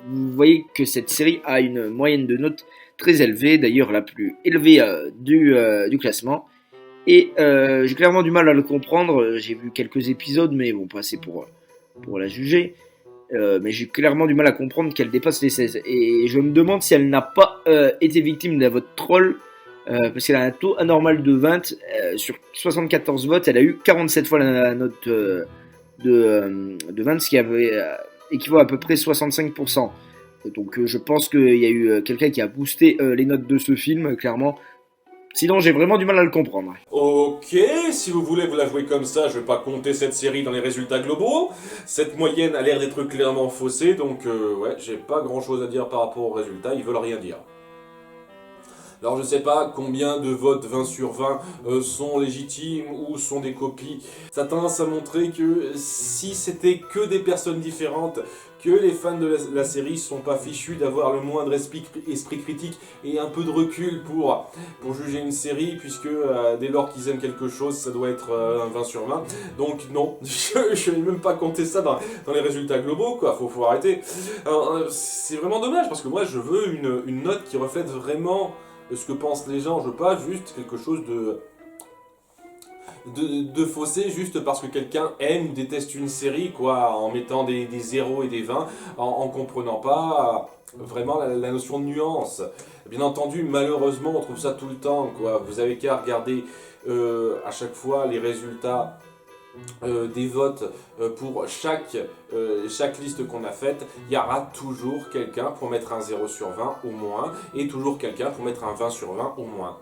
vous voyez que cette série a une moyenne de notes très élevée, d'ailleurs la plus élevée du classement. Et j'ai clairement du mal à le comprendre. J'ai vu quelques épisodes, mais bon, pas assez pour la juger. Mais j'ai clairement du mal à comprendre qu'elle dépasse les 16. Et je me demande si elle n'a pas été victime d'un vote troll. Parce qu'elle a un taux anormal de 20. Sur 74 votes, elle a eu 47 fois la note de 20, ce qui équivaut à peu près 65%. Donc je pense qu'il y a eu quelqu'un qui a boosté les notes de ce film, clairement. Sinon, j'ai vraiment du mal à le comprendre. Ok, si vous voulez vous la jouer comme ça, je vais pas compter cette série dans les résultats globaux. Cette moyenne a l'air d'être clairement faussée, donc ouais, j'ai pas grand chose à dire par rapport aux résultats, ils veulent rien dire. Alors je sais pas combien de votes 20 sur 20 sont légitimes ou sont des copies. Ça a tendance à montrer que si c'était que des personnes différentes, que les fans de la série sont pas fichus d'avoir le moindre esprit critique et un peu de recul pour juger une série, puisque dès lors qu'ils aiment quelque chose, ça doit être un 20 sur 20. Donc non, je n'ai même pas compté ça dans les résultats globaux, quoi. Faut arrêter. C'est vraiment dommage, parce que moi je veux une note qui reflète vraiment ce que pensent les gens. Je veux pas juste quelque chose de faussé juste parce que quelqu'un aime ou déteste une série, quoi, en mettant des 0 et des 20, en comprenant pas vraiment la notion de nuance. Bien entendu, malheureusement, on trouve ça tout le temps, quoi. Vous avez qu'à regarder à chaque fois les résultats des votes pour chaque liste qu'on a faite. Il y aura toujours quelqu'un pour mettre un 0 sur 20 au moins, et toujours quelqu'un pour mettre un 20 sur 20 au moins.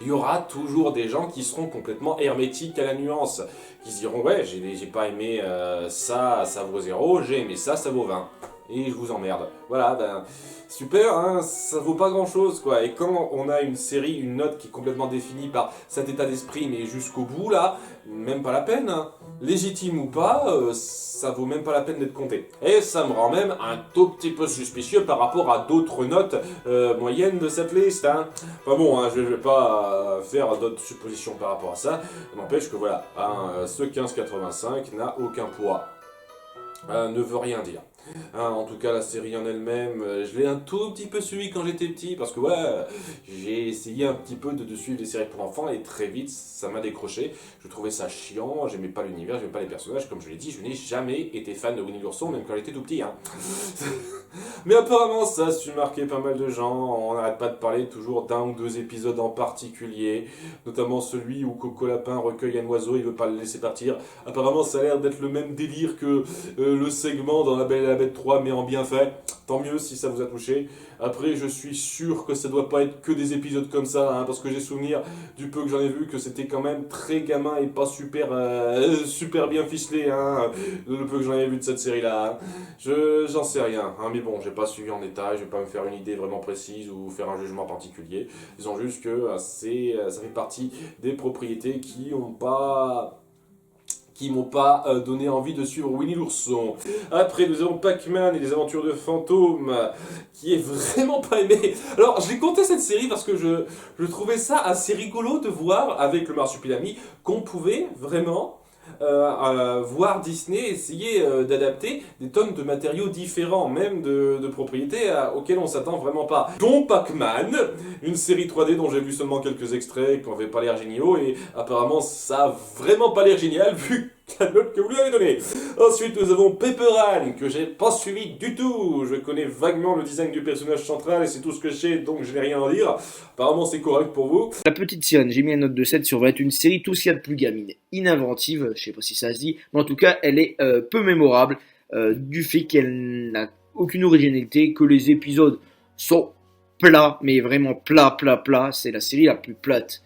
Il y aura toujours des gens qui seront complètement hermétiques à la nuance, qui se diront ouais, j'ai pas aimé ça vaut 0, j'ai aimé ça vaut 20. Et je vous emmerde. Voilà, ben, super, hein, ça vaut pas grand chose, quoi. Et quand on a une série, une note qui est complètement définie par cet état d'esprit, mais jusqu'au bout, là, même pas la peine, hein. Légitime ou pas, ça vaut même pas la peine d'être compté. Et ça me rend même un tout petit peu suspicieux par rapport à d'autres notes moyennes de cette liste, hein. Enfin bon, hein, je vais pas faire d'autres suppositions par rapport à ça. N'empêche que voilà, hein, ce 15,85 n'a aucun poids. Ne veut rien dire. Hein, en tout cas, la série en elle-même, je l'ai un tout petit peu suivi quand j'étais petit, parce que ouais, j'ai essayé un petit peu de suivre des séries pour enfants, et très vite, ça m'a décroché. Je trouvais ça chiant, j'aimais pas l'univers, j'aimais pas les personnages, comme je l'ai dit, je n'ai jamais été fan de Winnie l'ourson, même quand j'étais tout petit. Hein. Mais apparemment, ça a su marquer pas mal de gens, on n'arrête pas de parler toujours d'un ou deux épisodes en particulier, notamment celui où Coco Lapin recueille un oiseau, il veut pas le laisser partir. Apparemment, ça a l'air d'être le même délire que le segment dans La Belle et la Bête 3, mais en bien fait. Tant mieux si ça vous a touché. Après, je suis sûr que ça doit pas être que des épisodes comme ça, hein, parce que j'ai souvenir du peu que j'en ai vu que c'était quand même très gamin et pas super bien ficelé, hein, le peu que j'en ai vu de cette série-là. Hein. J'en sais rien, hein, mais bon, j'ai pas suivi en détail, je vais pas me faire une idée vraiment précise ou faire un jugement particulier. Disons juste que ça fait partie des propriétés qui m'ont pas donné envie de suivre Winnie l'ourson. Après, nous avons Pac-Man et les aventures de fantômes, qui est vraiment pas aimé. Alors, j'ai compté cette série parce que je trouvais ça assez rigolo de voir, avec le Marsupilami, qu'on pouvait vraiment voir Disney essayer d'adapter des tonnes de matériaux différents, même de propriétés auxquelles on s'attend vraiment pas. Dont Pac-Man, une série 3D dont j'ai vu seulement quelques extraits qui n'avaient pas l'air géniaux, et apparemment ça a vraiment pas l'air génial vu la note que vous lui avez donnée. Ensuite, nous avons Pepper Ann, que j'ai pas suivi du tout. Je connais vaguement le design du personnage central et c'est tout ce que je sais, donc je n'ai rien à dire. Apparemment, c'est correct pour vous. La petite sirène, j'ai mis une note de 7 sur 20, une série tout ce qu'il y a de plus gamine, ininventive, je sais pas si ça se dit, mais en tout cas, elle est peu mémorable du fait qu'elle n'a aucune originalité, que les épisodes sont plats, mais vraiment plats. C'est la série la plus plate,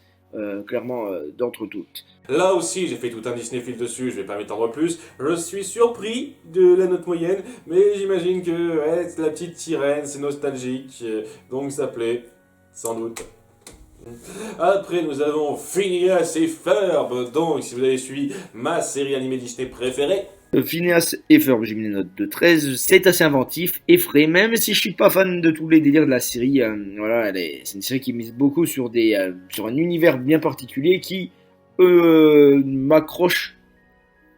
clairement, d'entre toutes. Là aussi, j'ai fait tout un Disney fil dessus, je vais pas m'étendre plus. Je suis surpris de la note moyenne, mais j'imagine que ouais, la petite sirène, c'est nostalgique, donc ça plaît, sans doute. Après, nous avons Phineas et Ferb, donc si vous avez suivi ma série animée Disney préférée. Phineas et Ferb, j'ai mis une note de 13, c'est assez inventif et frais, même si je suis pas fan de tous les délires de la série. Voilà, c'est une série qui mise beaucoup sur sur un univers bien particulier qui m'accroche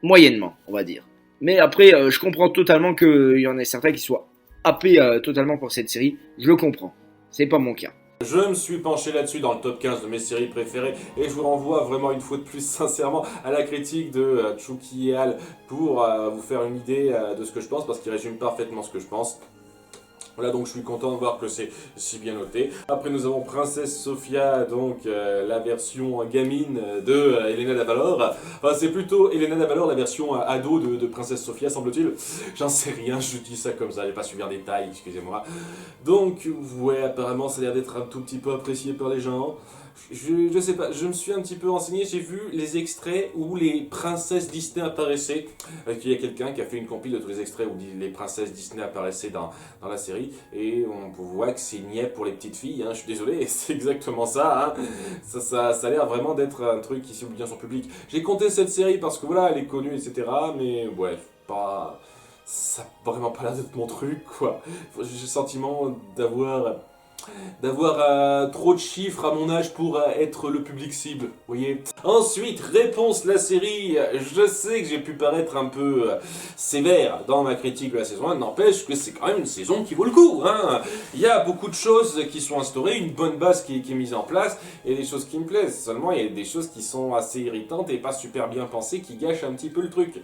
moyennement, on va dire. Mais après, je comprends totalement qu'il y en ait certains qui soient happés totalement pour cette série. Je le comprends. C'est pas mon cas. Je me suis penché là-dessus dans le top 15 de mes séries préférées et je vous renvoie vraiment une fois de plus sincèrement à la critique de Chucky et Al pour vous faire une idée de ce que je pense parce qu'il résume parfaitement ce que je pense. Voilà, donc je suis content de voir que c'est si bien noté. Après, nous avons Princesse Sophia, donc la version gamine de Elena Davalor. Enfin, c'est plutôt Elena Davalor, la version ado de Princesse Sophia, semble-t-il. J'en sais rien, je dis ça comme ça, j'ai pas suivi en détail, excusez-moi. Donc, ouais, apparemment, ça a l'air d'être un tout petit peu apprécié par les gens. Je sais pas, je me suis un petit peu renseigné, j'ai vu les extraits où les princesses Disney apparaissaient. Il y a quelqu'un qui a fait une compile de tous les extraits où les princesses Disney apparaissaient dans la série. Et on voit que c'est niais pour les petites filles, hein, je suis désolé, c'est exactement ça, hein. Ça a l'air vraiment d'être un truc qui cible bien son public. J'ai compté cette série parce que voilà, elle est connue, etc. Mais ouais, pas... ça n'a vraiment pas l'air d'être mon truc, quoi. J'ai le sentiment d'avoir trop de chiffres à mon âge pour être le public cible, vous voyez. Ensuite, réponse la série. Je sais que j'ai pu paraître un peu sévère dans ma critique de la saison 1, n'empêche que c'est quand même une saison qui vaut le coup, hein. Il y a beaucoup de choses qui sont instaurées, une bonne base qui est mise en place, et des choses qui me plaisent. Seulement, il y a des choses qui sont assez irritantes et pas super bien pensées, qui gâchent un petit peu le truc.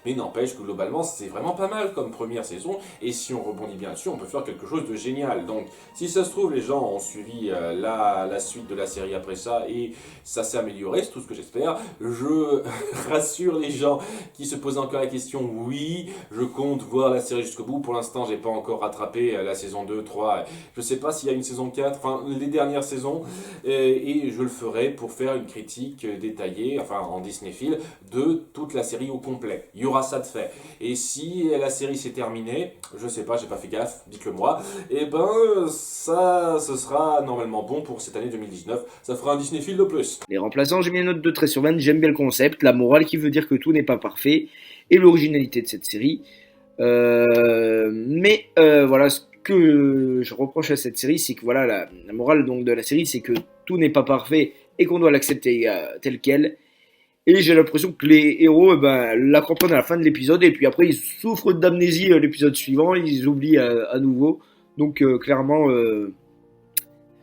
Mais n'empêche que globalement, c'est vraiment pas mal comme première saison, et si on rebondit bien dessus, on peut faire quelque chose de génial. Donc, si ça se trouve, les gens ont suivi la suite de la série après ça et ça s'est amélioré, c'est tout ce que j'espère. Je rassure les gens qui se posent encore la question, oui, je compte voir la série jusqu'au bout. Pour l'instant, j'ai pas encore rattrapé la saison 2, 3, je sais pas s'il y a une saison 4, enfin les dernières saisons, et je le ferai pour faire une critique détaillée, enfin en Disneyfil, de toute la série au complet. Il y aura ça de fait. Et si la série s'est terminée, je sais pas, j'ai pas fait gaffe, dites-le moi, et ben ça, ce sera normalement bon pour cette année 2019. Ça fera un Disneyfil de plus. Les remplaçants, j'ai mis une note de 13 sur 20, j'aime bien le concept, la morale qui veut dire que tout n'est pas parfait, et l'originalité de cette série. Voilà, ce que je reproche à cette série, c'est que voilà, la morale donc de la série, c'est que tout n'est pas parfait et qu'on doit l'accepter tel quel. Et j'ai l'impression que les héros la comprennent à la fin de l'épisode, et puis après ils souffrent d'amnésie l'épisode suivant, ils oublient à nouveau. Donc clairement,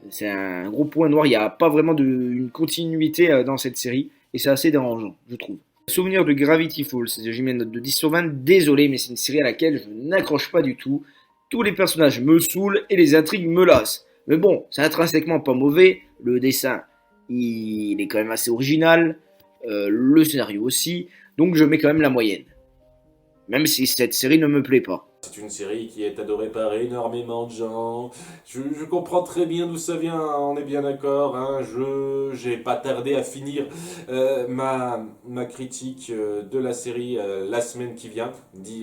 c'est un gros point noir, il n'y a pas vraiment une continuité dans cette série, et c'est assez dérangeant, je trouve. Souvenir de Gravity Falls, j'ai mis une note de 10 sur 20, désolé, mais c'est une série à laquelle je n'accroche pas du tout. Tous les personnages me saoulent et les intrigues me lassent. Mais bon, c'est intrinsèquement pas mauvais, le dessin, il est quand même assez original, le scénario aussi, donc je mets quand même la moyenne. Même si cette série ne me plaît pas. C'est une série qui est adorée par énormément de gens. Je comprends très bien d'où ça vient, hein, on est bien d'accord. Hein. J'ai pas tardé à finir ma critique de la série la semaine qui vient.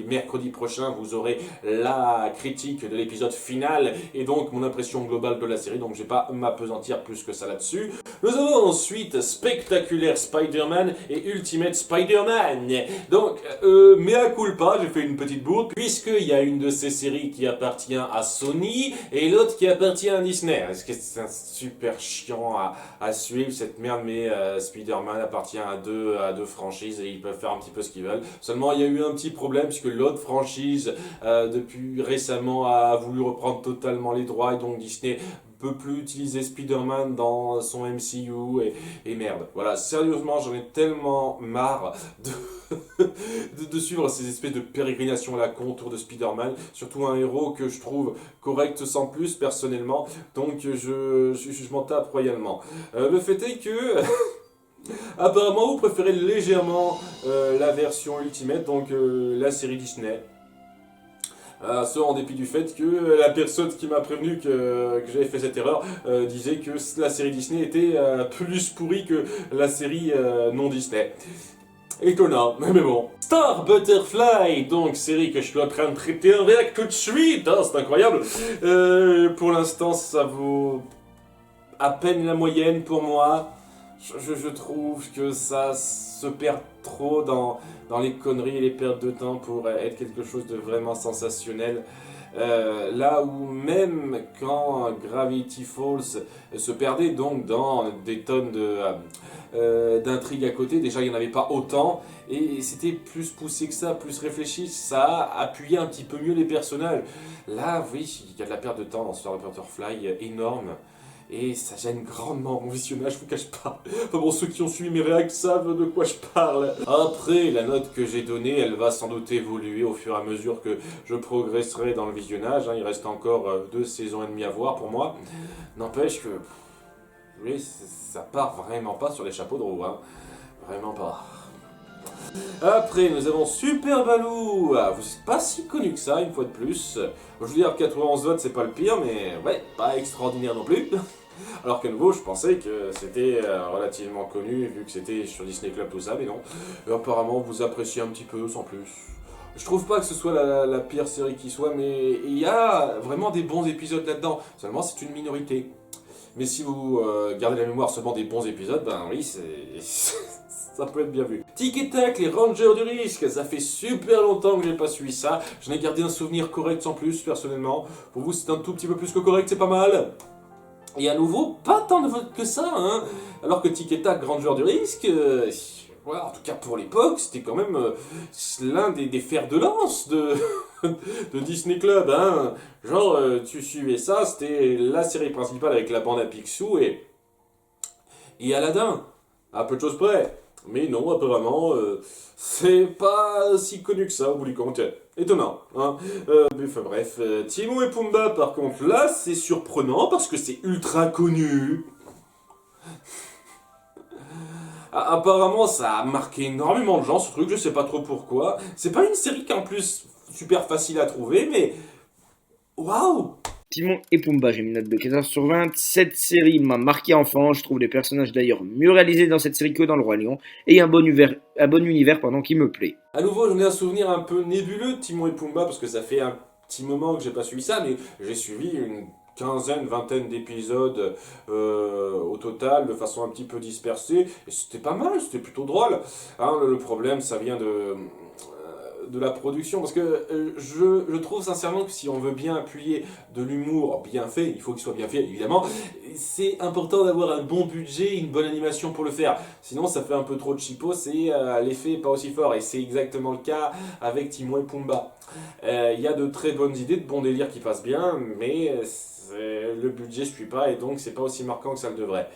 Mercredi prochain, vous aurez la critique de l'épisode final et donc mon impression globale de la série. Donc je vais pas m'apesantir plus que ça là-dessus. Nous avons ensuite Spectaculaire Spider-Man et Ultimate Spider-Man. Donc, mea culpa, j'ai fait une petite bourde, puisqu'il y a une de ces séries qui appartient à Sony et l'autre qui appartient à Disney. Est-ce que c'est super chiant à suivre cette merde, mais Spider-Man appartient à deux franchises et ils peuvent faire un petit peu ce qu'ils veulent. Seulement, il y a eu un petit problème, puisque l'autre franchise, depuis récemment, a voulu reprendre totalement les droits et donc Disney peut plus utiliser Spider-Man dans son MCU et merde. Voilà, sérieusement, j'en ai tellement marre de suivre ces espèces de pérégrinations à la con autour de Spider-Man, surtout un héros que je trouve correct sans plus personnellement, donc je m'en tape royalement. Le fait est que apparemment vous préférez légèrement la version Ultimate, donc la série Disney. Ce en dépit du fait que la personne qui m'a prévenu que j'avais fait cette erreur disait que la série Disney était plus pourrie que la série non Disney. Étonnant, mais bon. Star Butterfly, donc série que je suis en train de traiter en réac tout de suite, hein, c'est incroyable. Pour l'instant, ça vaut à peine la moyenne pour moi. Je trouve que ça se perd trop dans les conneries et les pertes de temps pour être quelque chose de vraiment sensationnel. Là où même quand Gravity Falls se perdait donc dans des tonnes d'intrigues à côté, déjà il n'y en avait pas autant, et c'était plus poussé que ça, plus réfléchi, ça a appuyé un petit peu mieux les personnages. Là, oui, il y a de la perte de temps dans Star Butterfly énorme. Et ça gêne grandement mon visionnage, je vous cache pas. Enfin bon, ceux qui ont suivi mes réacts savent de quoi je parle. Après, la note que j'ai donnée, elle va sans doute évoluer au fur et à mesure que je progresserai dans le visionnage. Hein. Il reste encore 2 saisons et demie à voir pour moi. N'empêche que... oui, ça part vraiment pas sur les chapeaux de roue. Hein. Vraiment pas. Après, nous avons Super Baloo. Ah, vous n'êtes pas si connu que ça, une fois de plus. Je veux dire, 91 votes, c'est pas le pire, mais ouais, pas extraordinaire non plus. Alors qu'à nouveau, je pensais que c'était relativement connu, vu que c'était sur Disney Club, tout ça, mais non. Et apparemment, vous appréciez un petit peu, sans plus. Je trouve pas que ce soit la pire série qui soit, mais il y a vraiment des bons épisodes là-dedans. Seulement, c'est une minorité. Mais si vous gardez la mémoire seulement des bons épisodes, ben oui, ça peut être bien vu. Tic et Tac, les Rangers du risque, ça fait super longtemps que j'ai pas suivi ça. J'en ai gardé un souvenir correct sans plus, personnellement. Pour vous, c'est un tout petit peu plus que correct, c'est pas mal. Et à nouveau, pas tant de votes que ça, hein. Alors que Tic et Tac, Rangers du risque, voilà, en tout cas pour l'époque, c'était quand même l'un des fers de lance de Disney Club, hein. Genre, tu suivais ça, c'était la série principale avec la bande à Picsou et Aladdin, à peu de choses près. Mais non, apparemment, c'est pas si connu que ça au bout du compte. Étonnant, hein. Mais enfin bref, Timon et Pumba, par contre, là, c'est surprenant parce que c'est ultra connu. Apparemment, ça a marqué énormément de gens, ce truc, je sais pas trop pourquoi. C'est pas une série qui est en plus super facile à trouver, mais... waouh! Timon et Pumba, j'ai mis une note de 14 sur 20. Cette série m'a marqué enfant. Je trouve les personnages d'ailleurs mieux réalisés dans cette série que dans Le Roi Lion. Et un bon univers qui me plaît. À nouveau, j'en ai un souvenir un peu nébuleux de Timon et Pumba, parce que ça fait un petit moment que j'ai pas suivi ça, mais j'ai suivi une quinzaine, vingtaine d'épisodes au total, de façon un petit peu dispersée, et c'était pas mal, c'était plutôt drôle. Hein, le problème, ça vient de la production, parce que je trouve sincèrement que si on veut bien appuyer de l'humour bien fait, il faut qu'il soit bien fait évidemment, c'est important d'avoir un bon budget, une bonne animation pour le faire, sinon ça fait un peu trop de chipos et l'effet n'est pas aussi fort, et c'est exactement le cas avec Timon et Pumba. Il y a de très bonnes idées, de bons délires qui passent bien, mais le budget ne suit pas, et donc c'est pas aussi marquant que ça le devrait.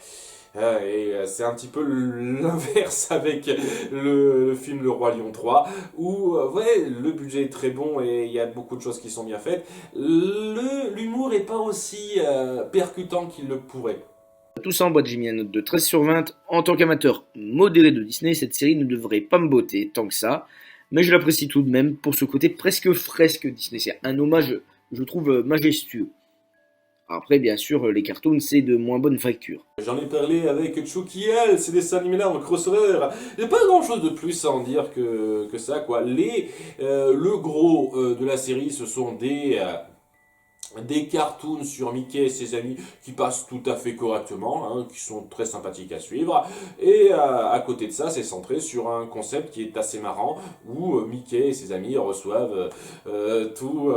C'est un petit peu l'inverse avec le film Le Roi Lion 3, où ouais, le budget est très bon et il y a beaucoup de choses qui sont bien faites. L'humour n'est pas aussi percutant qu'il le pourrait. Tout ça en boîte, j'ai mis une note de 13 sur 20. En tant qu'amateur modéré de Disney, cette série ne devrait pas me botter tant que ça, mais je l'apprécie tout de même pour ce côté presque fresque Disney. C'est un hommage, je trouve, majestueux. Après, bien sûr, les cartoons, c'est de moins bonne facture. J'en ai parlé avec Chucky L, ces dessins animés-là en crossover. Il n'y a pas grand-chose de plus à en dire que ça, quoi. Le gros de la série, ce sont des cartoons sur Mickey et ses amis qui passent tout à fait correctement, hein, qui sont très sympathiques à suivre. Et à côté de ça, c'est centré sur un concept qui est assez marrant, où Mickey et ses amis reçoivent tous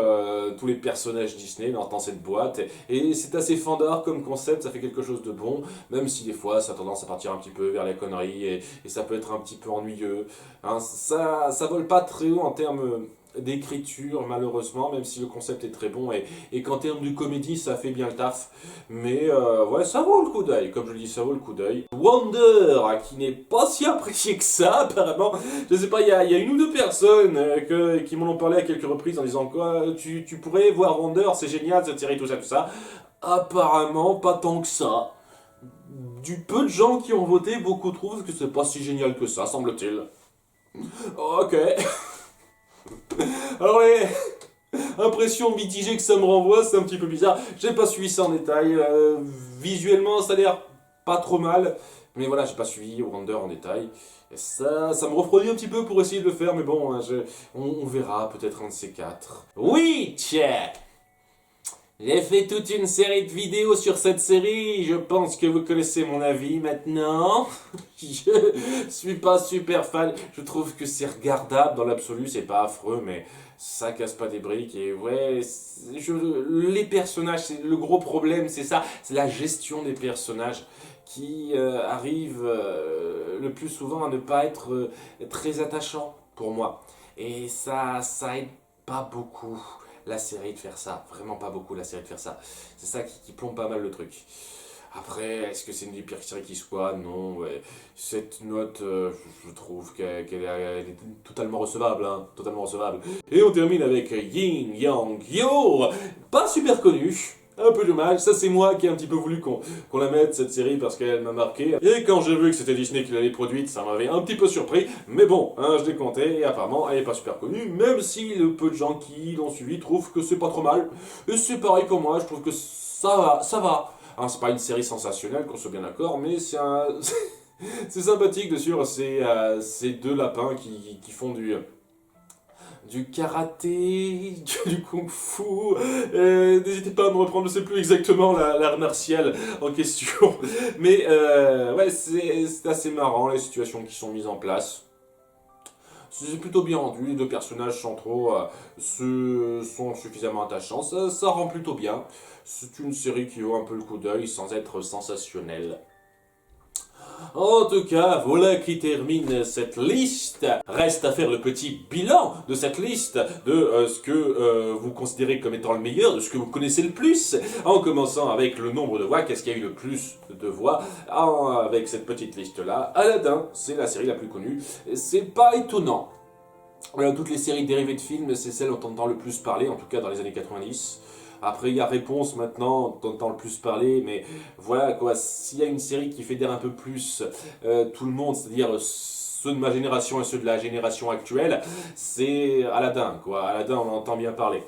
les personnages Disney dans cette boîte. Et c'est assez fandard comme concept, ça fait quelque chose de bon, même si des fois ça a tendance à partir un petit peu vers les conneries, et ça peut être un petit peu ennuyeux. Hein, ça vole pas très haut en termes d'écriture, malheureusement, même si le concept est très bon, et qu'en termes de comédie, ça fait bien le taf. Mais ouais, ça vaut le coup d'œil, comme je le dis, ça vaut le coup d'œil. Wonder, qui n'est pas si apprécié que ça, apparemment. Je sais pas, il y a une ou deux personnes qui m'en ont parlé à quelques reprises en disant quoi, tu pourrais voir Wonder, c'est génial, cette série, tout ça, tout ça. Apparemment, pas tant que ça. Du peu de gens qui ont voté, beaucoup trouvent que c'est pas si génial que ça, semble-t-il. Ok. Alors ouais, impression mitigée que ça me renvoie, c'est un petit peu bizarre. J'ai pas suivi ça en détail. Visuellement, ça a l'air pas trop mal. Mais voilà, j'ai pas suivi Wonder en détail. Et ça me refroidit un petit peu pour essayer de le faire, mais bon, hein, on verra, peut-être un de ces quatre. Oui, tiens! J'ai fait toute une série de vidéos sur cette série, je pense que vous connaissez mon avis maintenant. Je suis pas super fan, je trouve que c'est regardable dans l'absolu, c'est pas affreux, mais ça casse pas des briques, et ouais, les personnages, le gros problème c'est ça, c'est la gestion des personnages qui arrive le plus souvent à ne pas être très attachant pour moi. Et ça aide pas beaucoup la série de faire ça, vraiment pas beaucoup la série de faire ça. C'est ça qui plombe pas mal le truc. Après, est-ce que c'est une des pires séries qui soit? Non, ouais. Cette note, je trouve qu'elle est totalement recevable, hein, totalement recevable. Et on termine avec Yin Yang Yo, pas super connu. Un peu dommage, ça c'est moi qui ai un petit peu voulu qu'on la mette cette série parce qu'elle m'a marqué. Et quand j'ai vu que c'était Disney qui l'avait produite, ça m'avait un petit peu surpris. Mais bon, hein, je l'ai compté et apparemment elle est pas super connue, même si le peu de gens qui l'ont suivi trouvent que c'est pas trop mal. Et c'est pareil comme moi, je trouve que ça va, ça va. Hein, c'est pas une série sensationnelle, qu'on soit bien d'accord, mais c'est un... c'est sympathique de suivre ces deux lapins qui font du karaté, du kung-fu. N'hésitez pas à me reprendre, je sais plus exactement l'art martial en question. Mais ouais, c'est assez marrant les situations qui sont mises en place. C'est plutôt bien rendu, les deux personnages centraux sont suffisamment attachants, ça rend plutôt bien. C'est une série qui vaut un peu le coup d'œil sans être sensationnelle. En tout cas, voilà qui termine cette liste. Reste à faire le petit bilan de cette liste, de ce que vous considérez comme étant le meilleur, de ce que vous connaissez le plus, en commençant avec le nombre de voix, qu'est-ce qu'il y a eu le plus de voix, avec cette petite liste-là. Aladdin, c'est la série la plus connue, c'est pas étonnant. Toutes les séries dérivées de films, c'est celle dont on entend le plus parler, en tout cas dans les années 90. Après, il y a Réponse maintenant, dont on entend le plus parler, mais voilà quoi, s'il y a une série qui fédère un peu plus tout le monde, c'est-à-dire ceux de ma génération et ceux de la génération actuelle, c'est Aladdin, quoi. Aladdin, on en entend bien parler.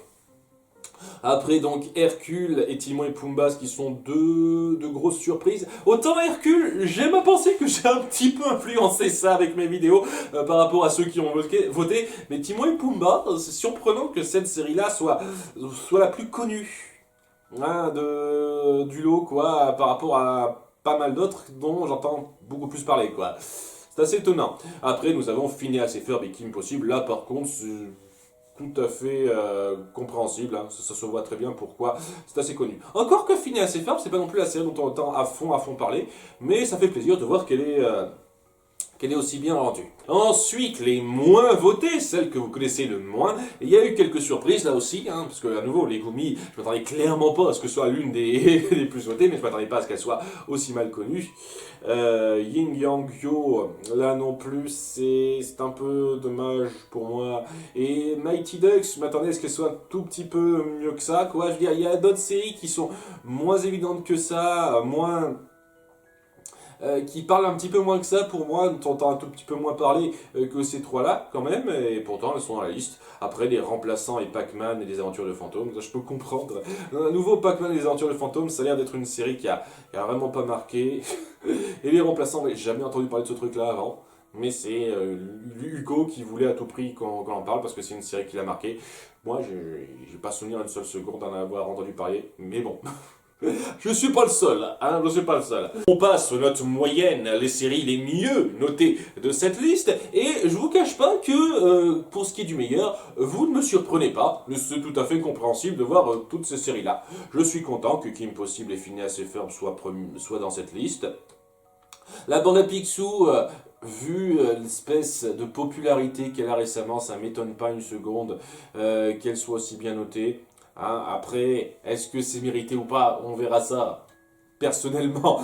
Après, donc, Hercule et Timon et Pumba, qui sont deux grosses surprises. Autant Hercule, j'aime à penser que j'ai un petit peu influencé ça avec mes vidéos par rapport à ceux qui ont voté. Mais Timon et Pumba, c'est surprenant que cette série-là soit la plus connue hein, du lot, quoi, par rapport à pas mal d'autres dont j'entends beaucoup plus parler, quoi. C'est assez étonnant. Après, nous avons Phineas et Ferb et Kim Possible. Là, par contre, c'est tout à fait compréhensible, hein. Ça se voit très bien pourquoi c'est assez connu. Encore que Phineas et Ferb, c'est pas non plus la série dont on entend à fond parler, mais ça fait plaisir de voir qu'elle est aussi bien rendue. Ensuite, les moins votés, celles que vous connaissez le moins, il y a eu quelques surprises là aussi, hein, parce que à nouveau, les Gumi, je m'attendais clairement pas à ce que ce soit l'une des plus votées, mais je m'attendais pas à ce qu'elle soit aussi mal connue. Yin Yang Yo, là non plus, c'est un peu dommage pour moi. Et Mighty Ducks, je m'attendais à ce qu'elle soit un tout petit peu mieux que ça, quoi. Je veux dire, il y a d'autres séries qui sont moins évidentes que ça, qui parlent un petit peu moins que ça pour moi, dont on entend un tout petit peu moins parler que ces trois-là quand même, et pourtant elles sont dans la liste. Après les remplaçants et Pac-Man et les aventures de fantômes, ça je peux comprendre. Un nouveau Pac-Man et les aventures de fantômes, ça a l'air d'être une série qui a vraiment pas marqué. Et les remplaçants, j'ai jamais entendu parler de ce truc-là avant. Mais c'est Hugo qui voulait à tout prix qu'on en parle parce que c'est une série qui l'a marqué. Moi, j'ai pas souvenir une seule seconde d'en avoir entendu parler, mais bon. Je suis pas le seul, hein, je suis pas le seul. On passe aux notes moyennes, les séries les mieux notées de cette liste, et je vous cache pas que, pour ce qui est du meilleur, vous ne me surprenez pas, c'est tout à fait compréhensible de voir toutes ces séries-là. Je suis content que Kim Possible et Phineas et Ferb soient dans cette liste. La bande à Picsou, vu l'espèce de popularité qu'elle a récemment, ça m'étonne pas une seconde qu'elle soit aussi bien notée. Hein. Après, est-ce que c'est mérité ou pas? On verra ça personnellement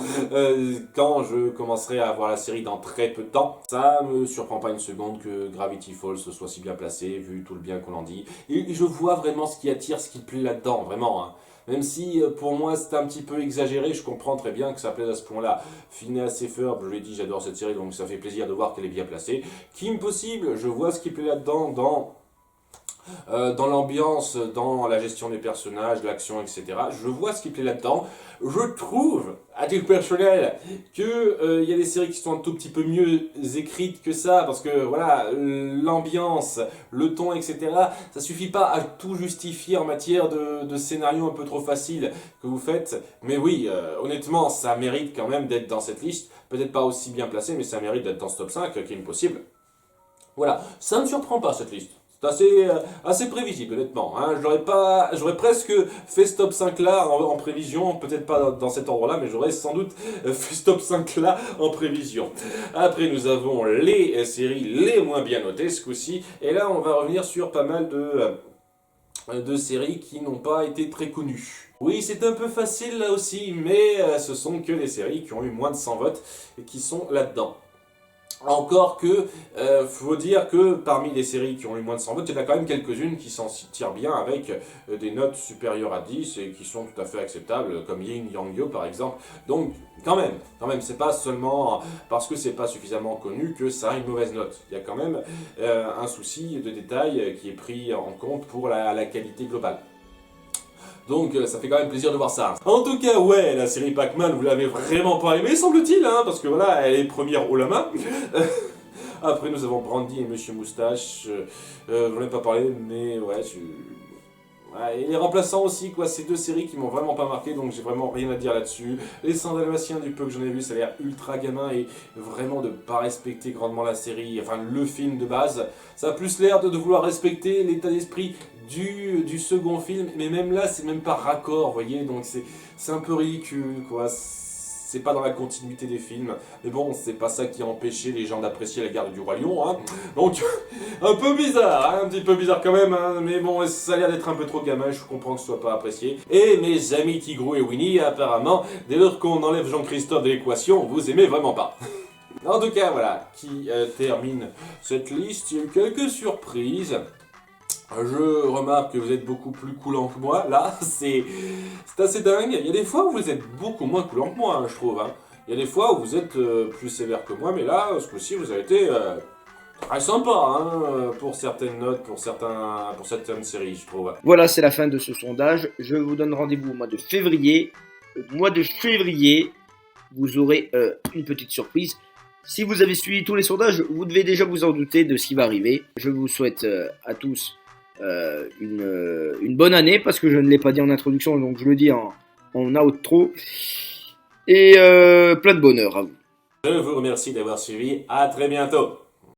quand je commencerai à voir la série dans très peu de temps. Ça me surprend pas une seconde que Gravity Falls soit si bien placé, vu tout le bien qu'on en dit. Et je vois vraiment ce qui attire, ce qui plaît là-dedans, vraiment. Hein. Même si pour moi c'est un petit peu exagéré, je comprends très bien que ça plaise à ce point-là. Phineas et Ferb, je l'ai dit, j'adore cette série, donc ça fait plaisir de voir qu'elle est bien placée. Kim Possible, je vois ce qui plaît là-dedans dans l'ambiance, dans la gestion des personnages, l'action, etc. Je vois ce qui plaît là-dedans. Je trouve, à titre personnel, que y a des séries qui sont un tout petit peu mieux écrites que ça, parce que voilà, l'ambiance, le ton, etc. Ça suffit pas à tout justifier en matière de scénario un peu trop facile que vous faites. Mais oui, honnêtement, ça mérite quand même d'être dans cette liste. Peut-être pas aussi bien placé, mais ça mérite d'être dans ce top 5, qui est impossible. Voilà, ça ne me surprend pas cette liste. C'est assez prévisible, honnêtement. Hein. J'aurais presque fait ce top 5 là en prévision, peut-être pas dans cet ordre-là, mais j'aurais sans doute fait ce top 5 là en prévision. Après, nous avons les séries les moins bien notées ce coup-ci, et là, on va revenir sur pas mal de séries qui n'ont pas été très connues. Oui, c'est un peu facile là aussi, mais ce sont que les séries qui ont eu moins de 100 votes et qui sont là-dedans. Encore que, faut dire que parmi les séries qui ont eu moins de 100 votes, il y en a quand même quelques-unes qui s'en tirent bien avec des notes supérieures à 10 et qui sont tout à fait acceptables, comme Yin Yang Yo par exemple. Donc, quand même, c'est pas seulement parce que c'est pas suffisamment connu que ça a une mauvaise note. Il y a quand même un souci de détail qui est pris en compte pour la qualité globale. Donc ça fait quand même plaisir de voir ça. En tout cas, ouais, la série Pac-Man, vous l'avez vraiment pas aimé, semble-t-il, hein, parce que voilà, elle est première haut la main. Après, nous avons Brandy et Monsieur Moustache. Je n'en ai pas parlé, mais ouais, ouais, et les remplaçants aussi, quoi, ces deux séries qui m'ont vraiment pas marqué, donc j'ai vraiment rien à dire là-dessus. Les 100 Dalmatiens, du peu que j'en ai vu, ça a l'air ultra gamin et vraiment de pas respecter grandement la série, enfin le film de base. Ça a plus l'air de vouloir respecter l'état d'esprit du second film, mais même là, c'est même pas raccord, vous voyez, donc c'est un peu ridicule, quoi. C'est pas dans la continuité des films, mais bon, c'est pas ça qui a empêché les gens d'apprécier La Garde du Roi Lion, hein. Donc, un peu bizarre, hein, un petit peu bizarre quand même, hein, mais bon, ça a l'air d'être un peu trop gamin, je comprends que ce soit pas apprécié. Et mes amis Tigrou et Winnie, apparemment, dès lors qu'on enlève Jean-Christophe de l'équation, vous aimez vraiment pas. En tout cas, voilà, qui termine cette liste. Il y a eu quelques surprises. Je remarque que vous êtes beaucoup plus coulant que moi. Là, c'est assez dingue. Il y a des fois où vous êtes beaucoup moins coulant que moi, hein, je trouve. Hein. Il y a des fois où vous êtes plus sévère que moi, mais là, ce coup-ci, vous avez été très sympa hein, pour certaines notes, pour certaines séries, je trouve. Voilà, c'est la fin de ce sondage. Je vous donne rendez-vous au mois de février. Au mois de février, vous aurez une petite surprise. Si vous avez suivi tous les sondages, vous devez déjà vous en douter de ce qui va arriver. Je vous souhaite à tous une bonne année, parce que je ne l'ai pas dit en introduction, donc je le dis en outro. Et plein de bonheur à vous. Je vous remercie d'avoir suivi. À très bientôt.